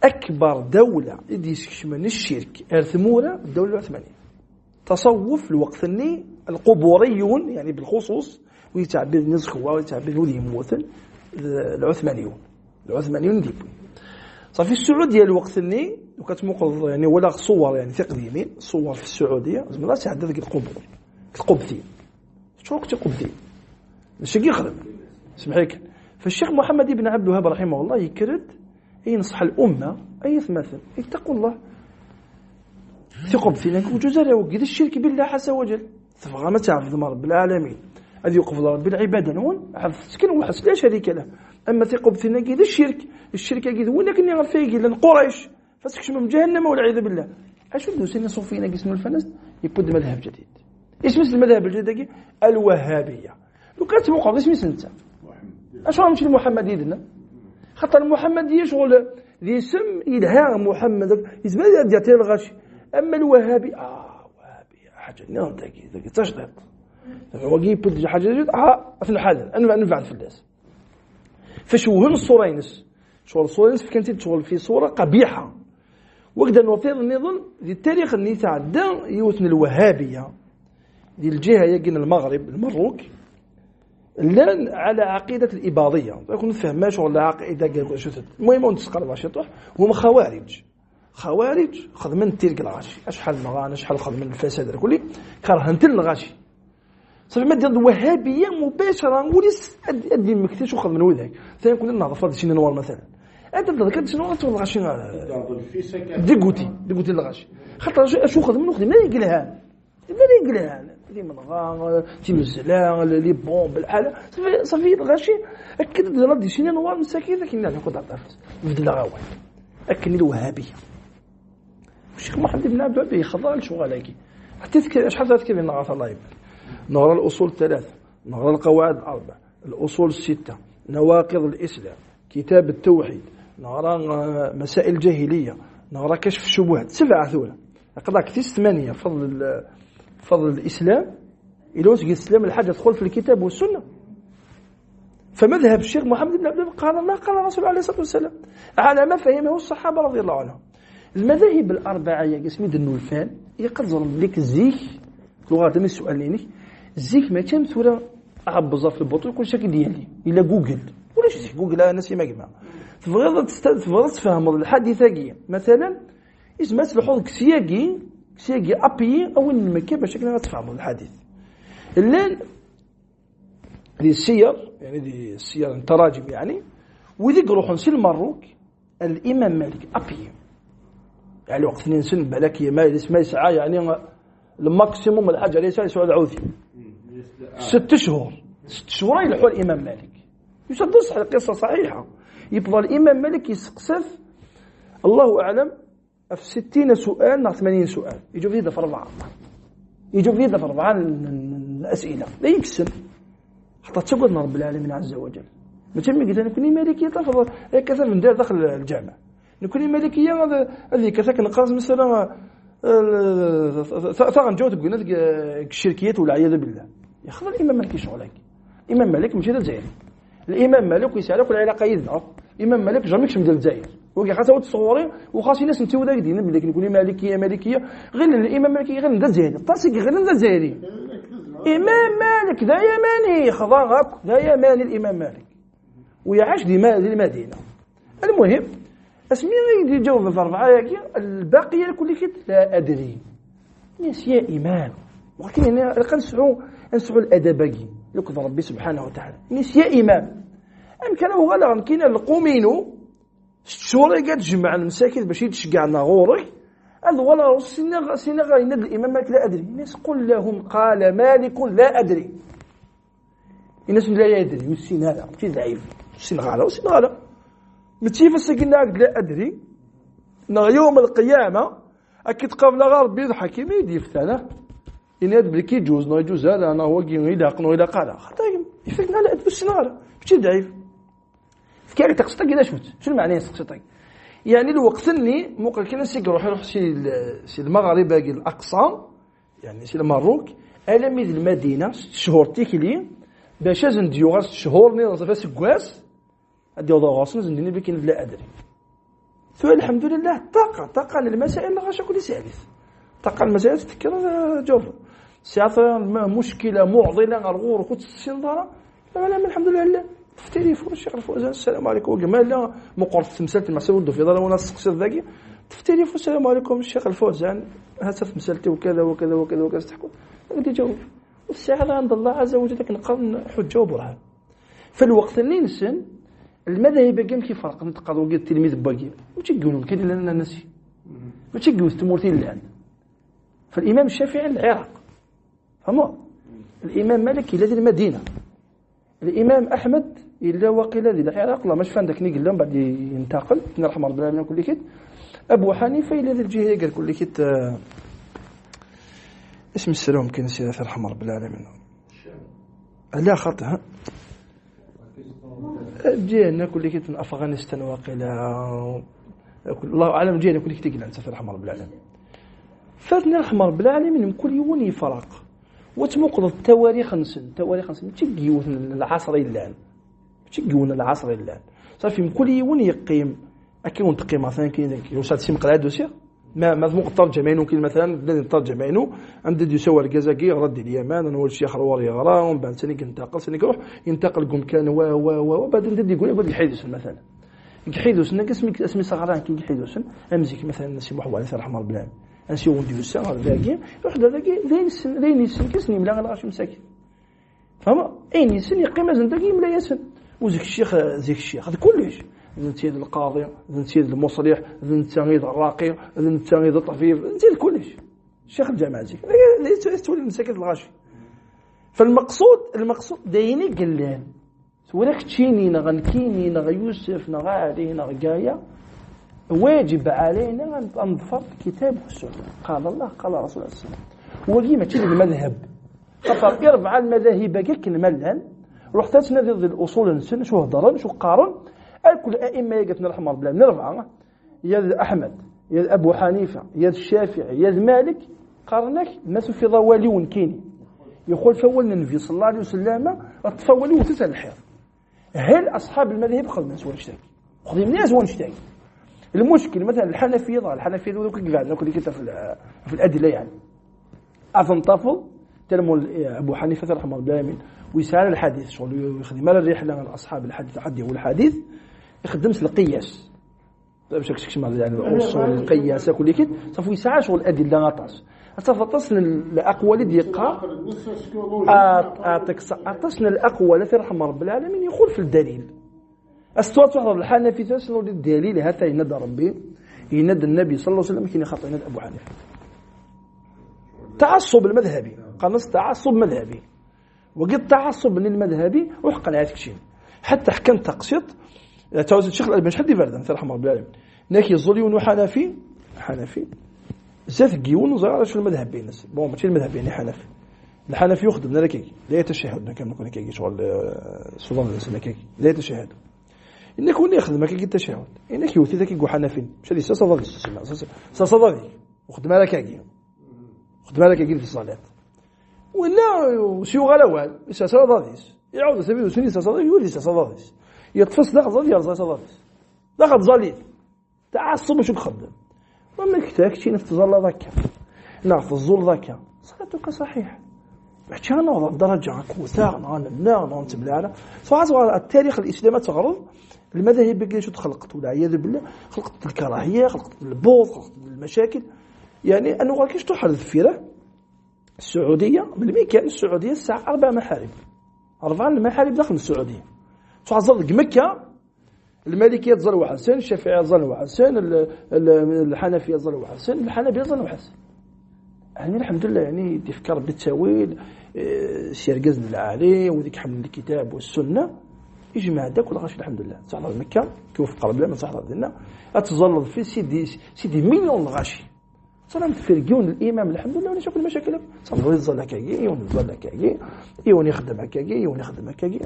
أكبر دولة يديش من الشرك أرثمورة الدولة العثمانية. تصوف الوقت الني القبوريون يعني بالخصوص ويتعبر نزخوا ويتعبر ذي موثل العثمانيون ديب صافي السعودية الوقت الني وكتموقظ يعني ولا صور يعني تقديمين صور في السعودية زعما لا تعدى ذيك القبور القبثي شنو كنت قبثي ماشي يخدم سمحيك. فالشيخ محمد بن عبد الوهاب رحمه الله يكرد ينصح الأمة أي مثل اتقوا الله ثقوا فينا وجزاء وقيد الشرك بالله عز وجل تفغى ما تعرف رب العالمين هذه يوقف رب العبادة نون عرف سكن وحس لا شريك له. أما ثقوا فينا قيد الشرك قيد وين كني غير فيه لأن قريش فسكش من جهنم والعياذ بالله. أشو دوسين صوفينا قسم الفنس يبود مذهب جديد. إيش مثل المذهب الجديد الوهابية لو كانت موقع اسمي سنتها أشو مش المحمد يدنا خاطر المحمد يشغل ذي سم يدها محمد يزبل يديته الغش. أما الوهابي وهابي حاجة نعم ذاك تشدد هو يبود حاجة جديد في الحال أنا نفع في الناس فشوهن الصورينس شغل الصورينس كانت تشغل في صورة قبيحة وقدر نوفير النظام ذي التاريخ اللي تعدى يوثن الوهابية ذي الجهة يجن المغرب المروك لان على عقيدة الإباضية يكون نفهم ما شغل عقيدة شتت المهم نتسقر باشطح هم خوارج خذ من تلك الغاشي أشحال مغانا أشحال خذ من الفساد كله كرهنت الغاشي صافي ما دير وهابية مباشرة وليس أدي مكتش وخذ من وذاك ثاني كنا نعرف هذا الشيء نوار مثلا أنت ذكرت شنو تقول الغاشي دقوتي الغاشي خاطر أشو خذ منه خذ ما يقلها اللي من غا تيم الزلان اللي بومب الحالة صافي الغاشي أكد ردي شنو نوار مساكين لكن لا ناخذ على الطرف بدل غاوي أكن الوهابية الشيخ محمد بن عبد الوهاب يخضل شغالك حتى تذكر شحال تذكر لنا غاث الله يبارك نقرا الأصول 3 نقرا القواعد 4 الأصول 6 نواقض الإسلام كتاب التوحيد نقرا مسائل الجاهلية نقرا كشف الشبهات 7 ثوره أقرأ كتير 8 فضل الإسلام إلى وسق الإسلام الحاجة تدخل في الكتاب والسنة. فمذهب الشيخ محمد بن عبد الوهاب قال الله قال الرسول عليه الصلاة والسلام على ما فهمه الصحابة رضي الله عنهم. المذاهب الأربعة يا قسمي النولفان يقدر لك الزيك لغة من السؤالين الزيك ما كان ثورة أعبزها في البطل كل شكل ديالي إلا جوجل ولا شيء جوجل أنا نسي ما جمع تفضل تفهم الحادثة مثلا اسمها الحوض سياقي أبي أو المكان بشكل ما تفهم الحديث اللين دي السير يعني دي السير التراجم يعني وذيك روحون سي المروك الإمام مالك أبي يعني وقت ننسن بلاكي ما يسعى يعني الماكسيموم الحاجة ليس يسعى العوذي 6 شهور يلحوا الإمام مالك يصدق صحيح القصة صحيحة يبقى الإمام مالك يسقسف الله أعلم في 60 سؤال 80 سؤال يجوا في ذا 4 الأسئلة لا يكسب حتى تقول رب العالمين عز وجل مثل ما قلت أنا كوني مالكية تفضل كثر من داخل الجامعة نكوني مالكية هذه كثر كنقرأ مثلا ثغن جوت بقولنا الشركيات والعياذ بالله ياخذ الإمام مالك شغلك الإمام مالك ماشي الجزائري الإمام مالك يسألك العلاقة يدنا الإمام مالك جاميكش من الجزائر وكي خاصة تصوري وخاصة ناس نتيو ذاك دينا بلي كنقولي مالكية غير الإمام مالكي غير ذا الجزائري طاسك غير ذا الجزائري إمام مالك ذا يماني خضاغك ذا يماني الإمام مالك ويعاش دي المدينة. المهم اسمي يجاوب في 4 الباقية كل كده لا أدري ناس يا إمام ولكن هنا نسعوا الأدباقي يكفى ربي سبحانه وتعالى ناس يا إمام أم كانوا غلغا كاين القومينو 6 شهور قاعد تجمع المساكن باش يتشقعنا غورك هذا والله سينا يند الإمام مالك لا أدري. الناس قل لهم قال مالك لا أدري. الناس لا يدري والسين هذا ماشي ضعيف السين غالا والسين غالا متيفا سكنا لا أدري يوم القيامة أكيد قبل غرب يضحك ما يدير ثنا إن هذا بلكي يجوز ما يجوز هذا أنا هو كي يلاقنو إلى قال خاطر يفكنا لا أدري السين غالا ماشي ضعيف فكيف تقصدك إذا شفت شنو معناه تقصدك يعني الوقت اللي موقع كنا يروح سي المغرب باقي الأقصى يعني سي المروك ألميذ المدينة شهور تيكلي باش نديو غاس شهور ني نصفا سكواس اديو ضغاص نزندني بكين لا ادري ثم الحمد لله طاقه للمسائل اللي غاش كل سالس طاقه المسائل تفكر جوف سيعطي مشكله معضله غرغور كنت السنظره لا الحمد لله في تليفون الشيخ الفوزان السلام عليكم جمال لا مقرط تمثلت مع سود في ظل وانا السقسي ذاكي في تليفون السلام عليكم الشيخ الفوزان هات تمثلتي وكذا وكذا وكذا وكذا تحكوا غادي تجاوب والساعة عند الله عز وجل نقرن حجة وبرهان فالوقت اللي نسن المذاهب كم كيف فرق نتقاضوا قيد التلميذ باقي وش يقولون كاين لنا نسي وش يقولوا تمورتين الآن فالإمام الشافعي العراق فما الإمام مالك إلى ذي المدينة الإمام أحمد إلا وقيل ذي العراق لا مش فان داك نيقل لهم بعد ينتقل نرحم ربنا العالمين كل كيت أبو حنيفة إلى ذي الجهة قال كل كيت اسم السلام كان سيدة الرحمة رب العالمين لا خطأ جينا كل كيت من أفغانستان واقيلا الله أعلم جينا كل كيت قلنا سيدة الرحمة رب العالمين فاتنا الرحمة رب العالمين من كل يوني فرق وتمقض التواريخ نسن تجيون العصر الآن تجيون العصر الآن صافي من كل يوني يقيم أكيد تقيم مثلا كاين يوصل سيم قلعة دوسير ما مضمون ترجمينه كي مثلا بلاد ترجمينه عند يسوى الجزاكي رد اليمن انا الشيخ رواري غرا ومن بعد سنه ينتقل سنه يروح ينتقل قم كان وبعد ندي يقول يقول الحيدوس مثلا الحيدوس اسمي صغران كي الحيدوس امزيك مثلا سي محمد عليه رحمه الله بالله انسي وندي الساعه ذاكي روح ذاكي ذين السن كسني ملا غاش مساكين فما اين سن يقيم زندقي ملا يسن وزيك الشيخ زيك الشيخ هذا كلش نسيد القاضي نسيد المصلح نسيد الراقي نسيد الطفيف نسيد كلش الشيخ الجامع زيك ليش تولي مساكين الغاشي فالمقصود دايني قلان ولك تشيني نغنكيني نغ يوسف نغ علي نغ جاية واجب علينا أن نظفر كتاب والسنة قال الله قال رسول الله صلى الله عليه وسلم وقيمة تشيني المذهب خطر ارفع المذاهب كيك الملهن رحت تسند الأصول نسن شو هضرن شو قارن كل أئمة يقتنا رحمه الله نرفع يا أحمد يا أبو حنيفة يا الشافعي يا مالك قارنك الناس في ضوالي ونكيني يقول فول النبي صلى الله عليه وسلم تفولوا وتسال الحيض هل أصحاب المذاهب خذ الناس ونشتاق خذ الناس ونشتاق المشكل مثلا الحنفية ذوك قاعد كل كتاب في الأدلة يعني أظن طفل تلموا أبو حنيفة رحمه الله من ويسال الحديث شغل يخدم على الرحلة على أصحاب الحديث حد يقول الحديث يخدمش القياس باش كشكش مع يعني الأصول القياس كل كده صافي يسعى شغل الأدلة غطاس تصل الأقوال ديقة أتصل الأقوال التي رحمه رب العالمين يقول في الدليل أستوات واحد الحنفي تسنو الدليل هذا يند ربي يند النبي صلى الله عليه وسلم كان يخطئ يند أبو حنيفة تعصب المذهبي قنص تعصب مذهبي وقد تعصب للمذهبي وحقا هذاك الشيء حتى حكم تقسيط تعوز الشيخ الألباني شحال ديفرد مثل رحمه الله العالمين ناكي الظليون وحنفي زاد كيون وزار شو المذهب بين الناس بون ماشي المذهب يعني الحنفي يخدم لنا كي لا يتشهد كما نكون كي شغل سلطان الاسلام كي لا يتشهد انك كون يخدم كي التشهد انك يوثي ذاك يقول حنفي مش هذه صدق وخدم لك كي خدم لك كي في الصلاه ولا شي غلوال صداديس يعود سبيل سني صداديس يولي صداديس يتفصل لحظه يرزا صداديس دخل زاليد تعصب شو تخدم وما كتاك شي نفتزر ذاك نعرف الزول ذاك صلاتك صحيح حتى انا درجه كوثاغ نعم تبلانا صراحه التاريخ الاسلامي تغرض المذاهب كيفاش تخلقت ولا عياذ بالله خلقت الكراهيه خلقت البغض خلقت المشاكل يعني انه كيفاش تحرز فيره السعوديه بالمكان السعوديه الساعه 4 محارب 4 المحارب داخل السعوديه صراحه مكه المالكية تظل حسن، الشافعية تظل حسن، الحنفية تظل حسن، الحنابلة تظل حسن. يعني الحمد لله يعني تفكر بالتاويل سيرقزن العالي وذيك حمل الكتاب والسنة يجمع داك والغاشي الحمد لله. صحراء مكة كيف قرب لنا من صحراء ديالنا أتظلل في سيدي مليون الغاشي صار فرقون الإمام الحمد لله ولا شوف المشاكل صار يظل هكاكي يظل هكاكي يخدم هكاكي يخدم هكاكي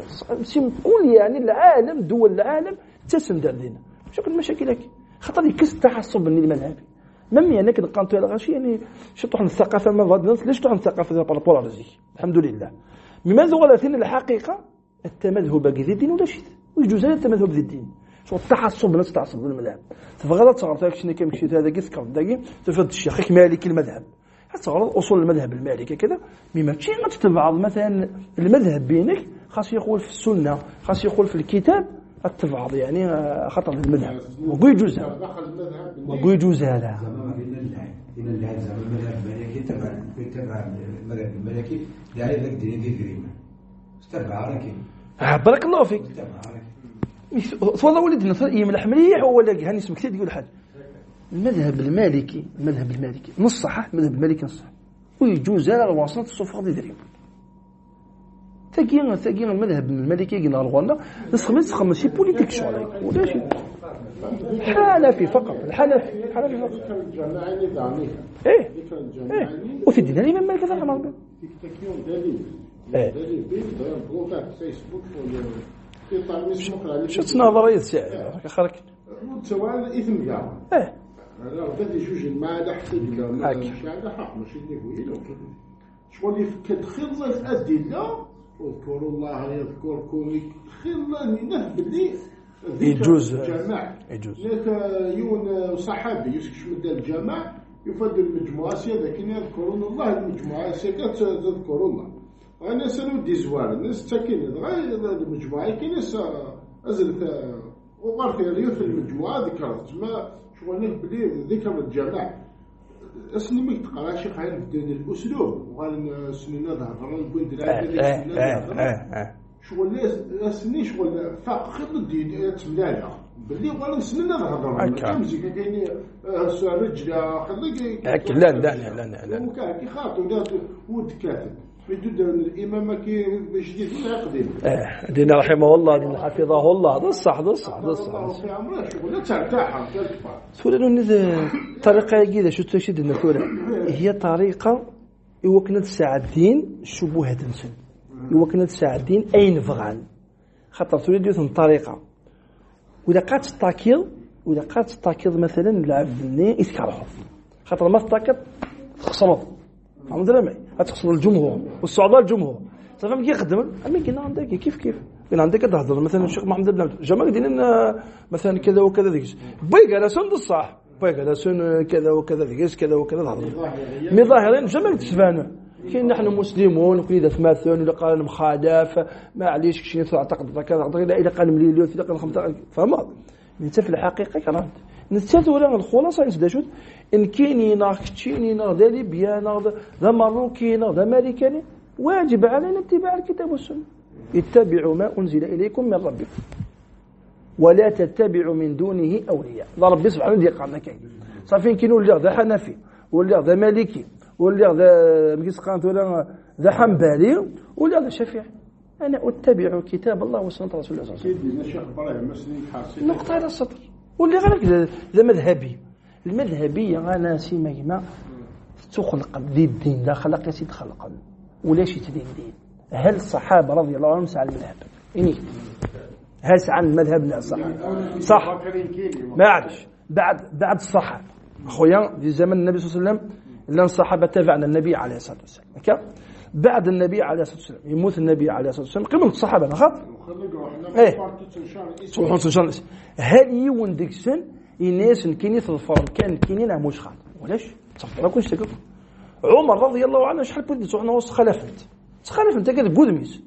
كل يعني العالم دول العالم تسن دار دينا شوف المشاكل هكي خاطر يكس التعصب المذهبي مم يعني كده قانتو على غاشي يعني شطح الثقافة ما غاد الناس ليش تروح الثقافة بارابور رزي الحمد لله مما زغلتين الحقيقة التمذهب باقي ذي الدين ولا شيء ويجوز هذا التمذهب ذي الدين شو التعصب الناس تعصب المذهب تفغلط صغرت هاك شنو كيمشي هذا كيسكر داكي تفرض الشيخ مالكي المذهب صغرت اصول المذهب المالكي كذا مما تشي غتتبع مثلا المذهب بينك خاص يقول في السنه خاص يقول في الكتاب التبعض يعني خطر المذهب ويجوز ويجوز هذا إن اللي هذا المذهب المالكي تبع المذهب المالكي يعني ذاك دين قريبا استبع راكي بارك الله فيك والله ولدنا يملح مليح ولا هاني اسمك كثير يقول حاجه المذهب المالكي نص صح المذهب المالكي نص ويجوز على الوسط الصفر ديالهم تاكين المذهب المالكي قلنا رغونا نسخ ماشي بوليتيك شغل ولا شيء حنفي فقط الحنفي فقط الجماعي نظامي ايه وفي الدين الامام مالك هذا الامر تكيون دليل بلوغات فيسبوك شفت نظريه ساعه خرك سواء اثم كاع لا بدي جوج المادح ولا مش هذا حق ماشي نقول شغل كتخيل الادله اذكروا الله يذكركم خير نهب لي يجوز الجماعة لك يون صحابي يشمد الجماعة يفضل المجموعة سيادة كين يذكرون الله المجموعة سيادة تذكرون الله أنا سنودي زوار الناس تاكين غير المجموعة كين أزل وقرت يريو في المجموعة ذكرت ما شغل بلي ذكر الجماعة أصلي ما تقرأ شيء غير بدون الأسلوب وقال سننا ظهر البنت لا شغل سني شغل فاق خير الدين تملالا باللي ولا سننا نهضر كمزي كاين رجله خليك لا وكان كي خاطو ود كاتب بدون الامام كي جديد ولا قديم دينا رحمه الله دينا حفظه الله هذا الصح في عمره شغل ترتاح تكبر سورة طريقه جديده شو تشد النفوره هي طريقه يوكلت ساعتين شبهه تنسل يوكلت ساعتين أين فغان خاطر تريد يوثن طريقة وإذا قات تاكيض مثلا العبدني يسكره خاطر ما تاكيض تخسره عمد لا معي هتخسر الجمهور والصعداء الجمهور صافي كي يخدم أمي قلنا عندك كيف قلنا عندك تهضر مثلا الشيخ محمد بن عبد جماعة دينا مثلا كذا وكذا ديكس بيق على سند الصح بيق على سن كذا وكذا ديكس كذا وكذا هضر مي ظاهرين جماعة تشفانوا كاين نحن مسلمون وكل إذا تماثل ولا قال مخالف ما عليش شي تعتقد كذا إذا قال مليون إذا قال خمسة فما انت في الحقيقة كرهت نتسالت ولا الخلاصة نسداشوت إن كاينين كتشينين ذا ليبيان ذا ماروكين ذا مالكاني واجب علينا اتباع الكتاب والسنة اتبعوا ما أنزل إليكم من ربكم ولا تتبعوا من دونه أولياء لا ربي سبحانه يقعنا كاين صافي كاينوا اللي ذا حنفي واللي ذا مالكي واللي ذا مكيسقانت ولا ذا حنبالي ولا ذا شافعي أنا أتبع كتاب الله وسنة رسول الله صلى الله عليه وسلم. سيدنا الشيخ إبراهيم مسلم حاصل. نقطة على السطر. واللي غير ذا مذهبي. المذهبية أنا سيما تخلق ذي الدين لا خلق يا سيد خلقا ولا شيء تدين دين. هل الصحابة رضي الله عنهم سعى المذهب؟ إني هل سعى المذهب لا الصحابة؟ صح. ما عادش بعد الصحابة. أخويا في زمن النبي صلى الله عليه وسلم لأن الصحابة تبعنا النبي عليه الصلاة والسلام. بعد النبي عليه الصلاة والسلام يموت النبي عليه الصلاة والسلام قبل الصحابة نخاط إيه هل يون ديكسن الناس كيني تظفر كان كيني مش خاط ولاش صح ما كنتش تقول عمر رضي الله عنه شحال بدي صحنا وسط خلفت كذا بودميس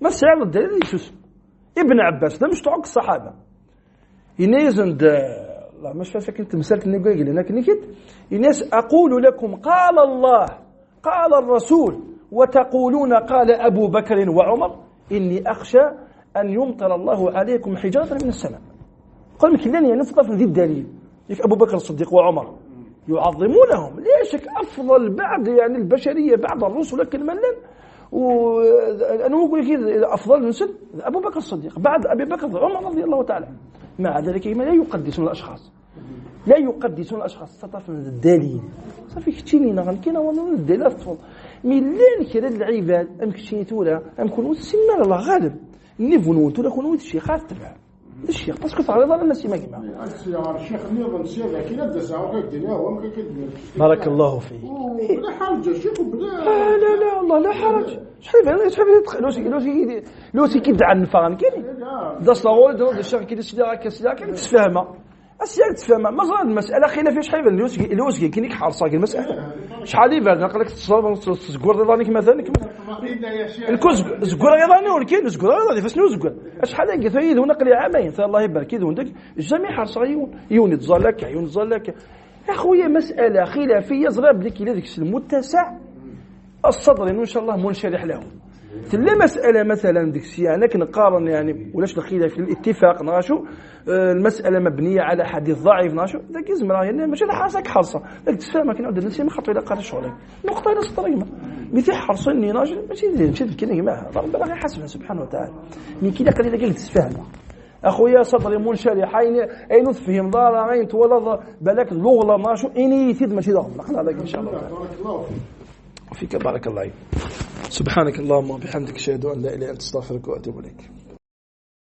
ما سعر الدليل يسوس ابن عباس لا مش تعق الصحابة ينزن لا مش فاكر كنت مسألة النبي لكن كده الناس أقول لكم قال الله قال الرسول وتقولون قال أبو بكر وعمر إني أخشى أن يمطر الله عليكم حجارة من السماء قال لك يعني نصدف ذي الدليل يك أبو بكر الصديق وعمر يعظمونهم ليش أفضل بعد يعني البشرية بعد الرسل كلمة وأنا أقول لك أفضل نسل أبو بكر الصديق بعد أبي بكر عمر رضي الله تعالى. مع ذلك لا يقدسون الأشخاص لا يقدسون الأشخاص تطرف من الدليل صافي كتينينا غنكينا والله الدليل أفضل ملان كذا العباد أم كتيني تولا أم كونوا سيما الله غالب نيفو تولا كونوا الشيخ تبع الشيخ باسكو تعرض على الناس ما كيما الشيخ نيفو سير كي ندس عاود الدنيا هو كيدير بارك الله فيك بلا حرج الشيخ بلا لا والله لا حرج شحال لو كيدعى النفان كاين داس لا ولد الشيخ كيدير كسلاك تفاهمه أسياق تفهم ما صار المسألة خلافية شحال الوسكي كينيك حارصة المسألة شحال يبان نقول لك تزقور رضانيك مثلا الكوز زقور رضاني ولكن زقور رضاني فشنو زقور شحال قلت هي هنا قلي عامين الله يبارك يدون داك الجميع حارصة يون تزلك يون تزلك يا خويا مسألة خلافية زراب ديك إلى ديك المتسع الصدر إن شاء الله منشرح له تلا مسألة مثلا ديك الشيء أنا كنقارن يعني ولاش الخلاف في الاتفاق ناشو المسألة مبنية على حديث ضعيف ناشو ذاك يزمر يعني ماشي حارسك حرصة ذاك تفهم كاين عند الناس ما خطوا إلى قال شغلك نقطة إلى سطريمة مثل حرصني ناشو ماشي كاين جماعة ربنا غير حسبنا سبحانه وتعالى من كذا قليل قال تفهم أخويا صدري منشرح أين تفهم ضار عين تولد بالك لغة ناشو إني يفيد ماشي ضار نقل هذاك إن شاء الله فيك بارك الله سبحانك اللهم وبحمدك اشهد ان لا اله الا انت استغفرك واتوب اليك.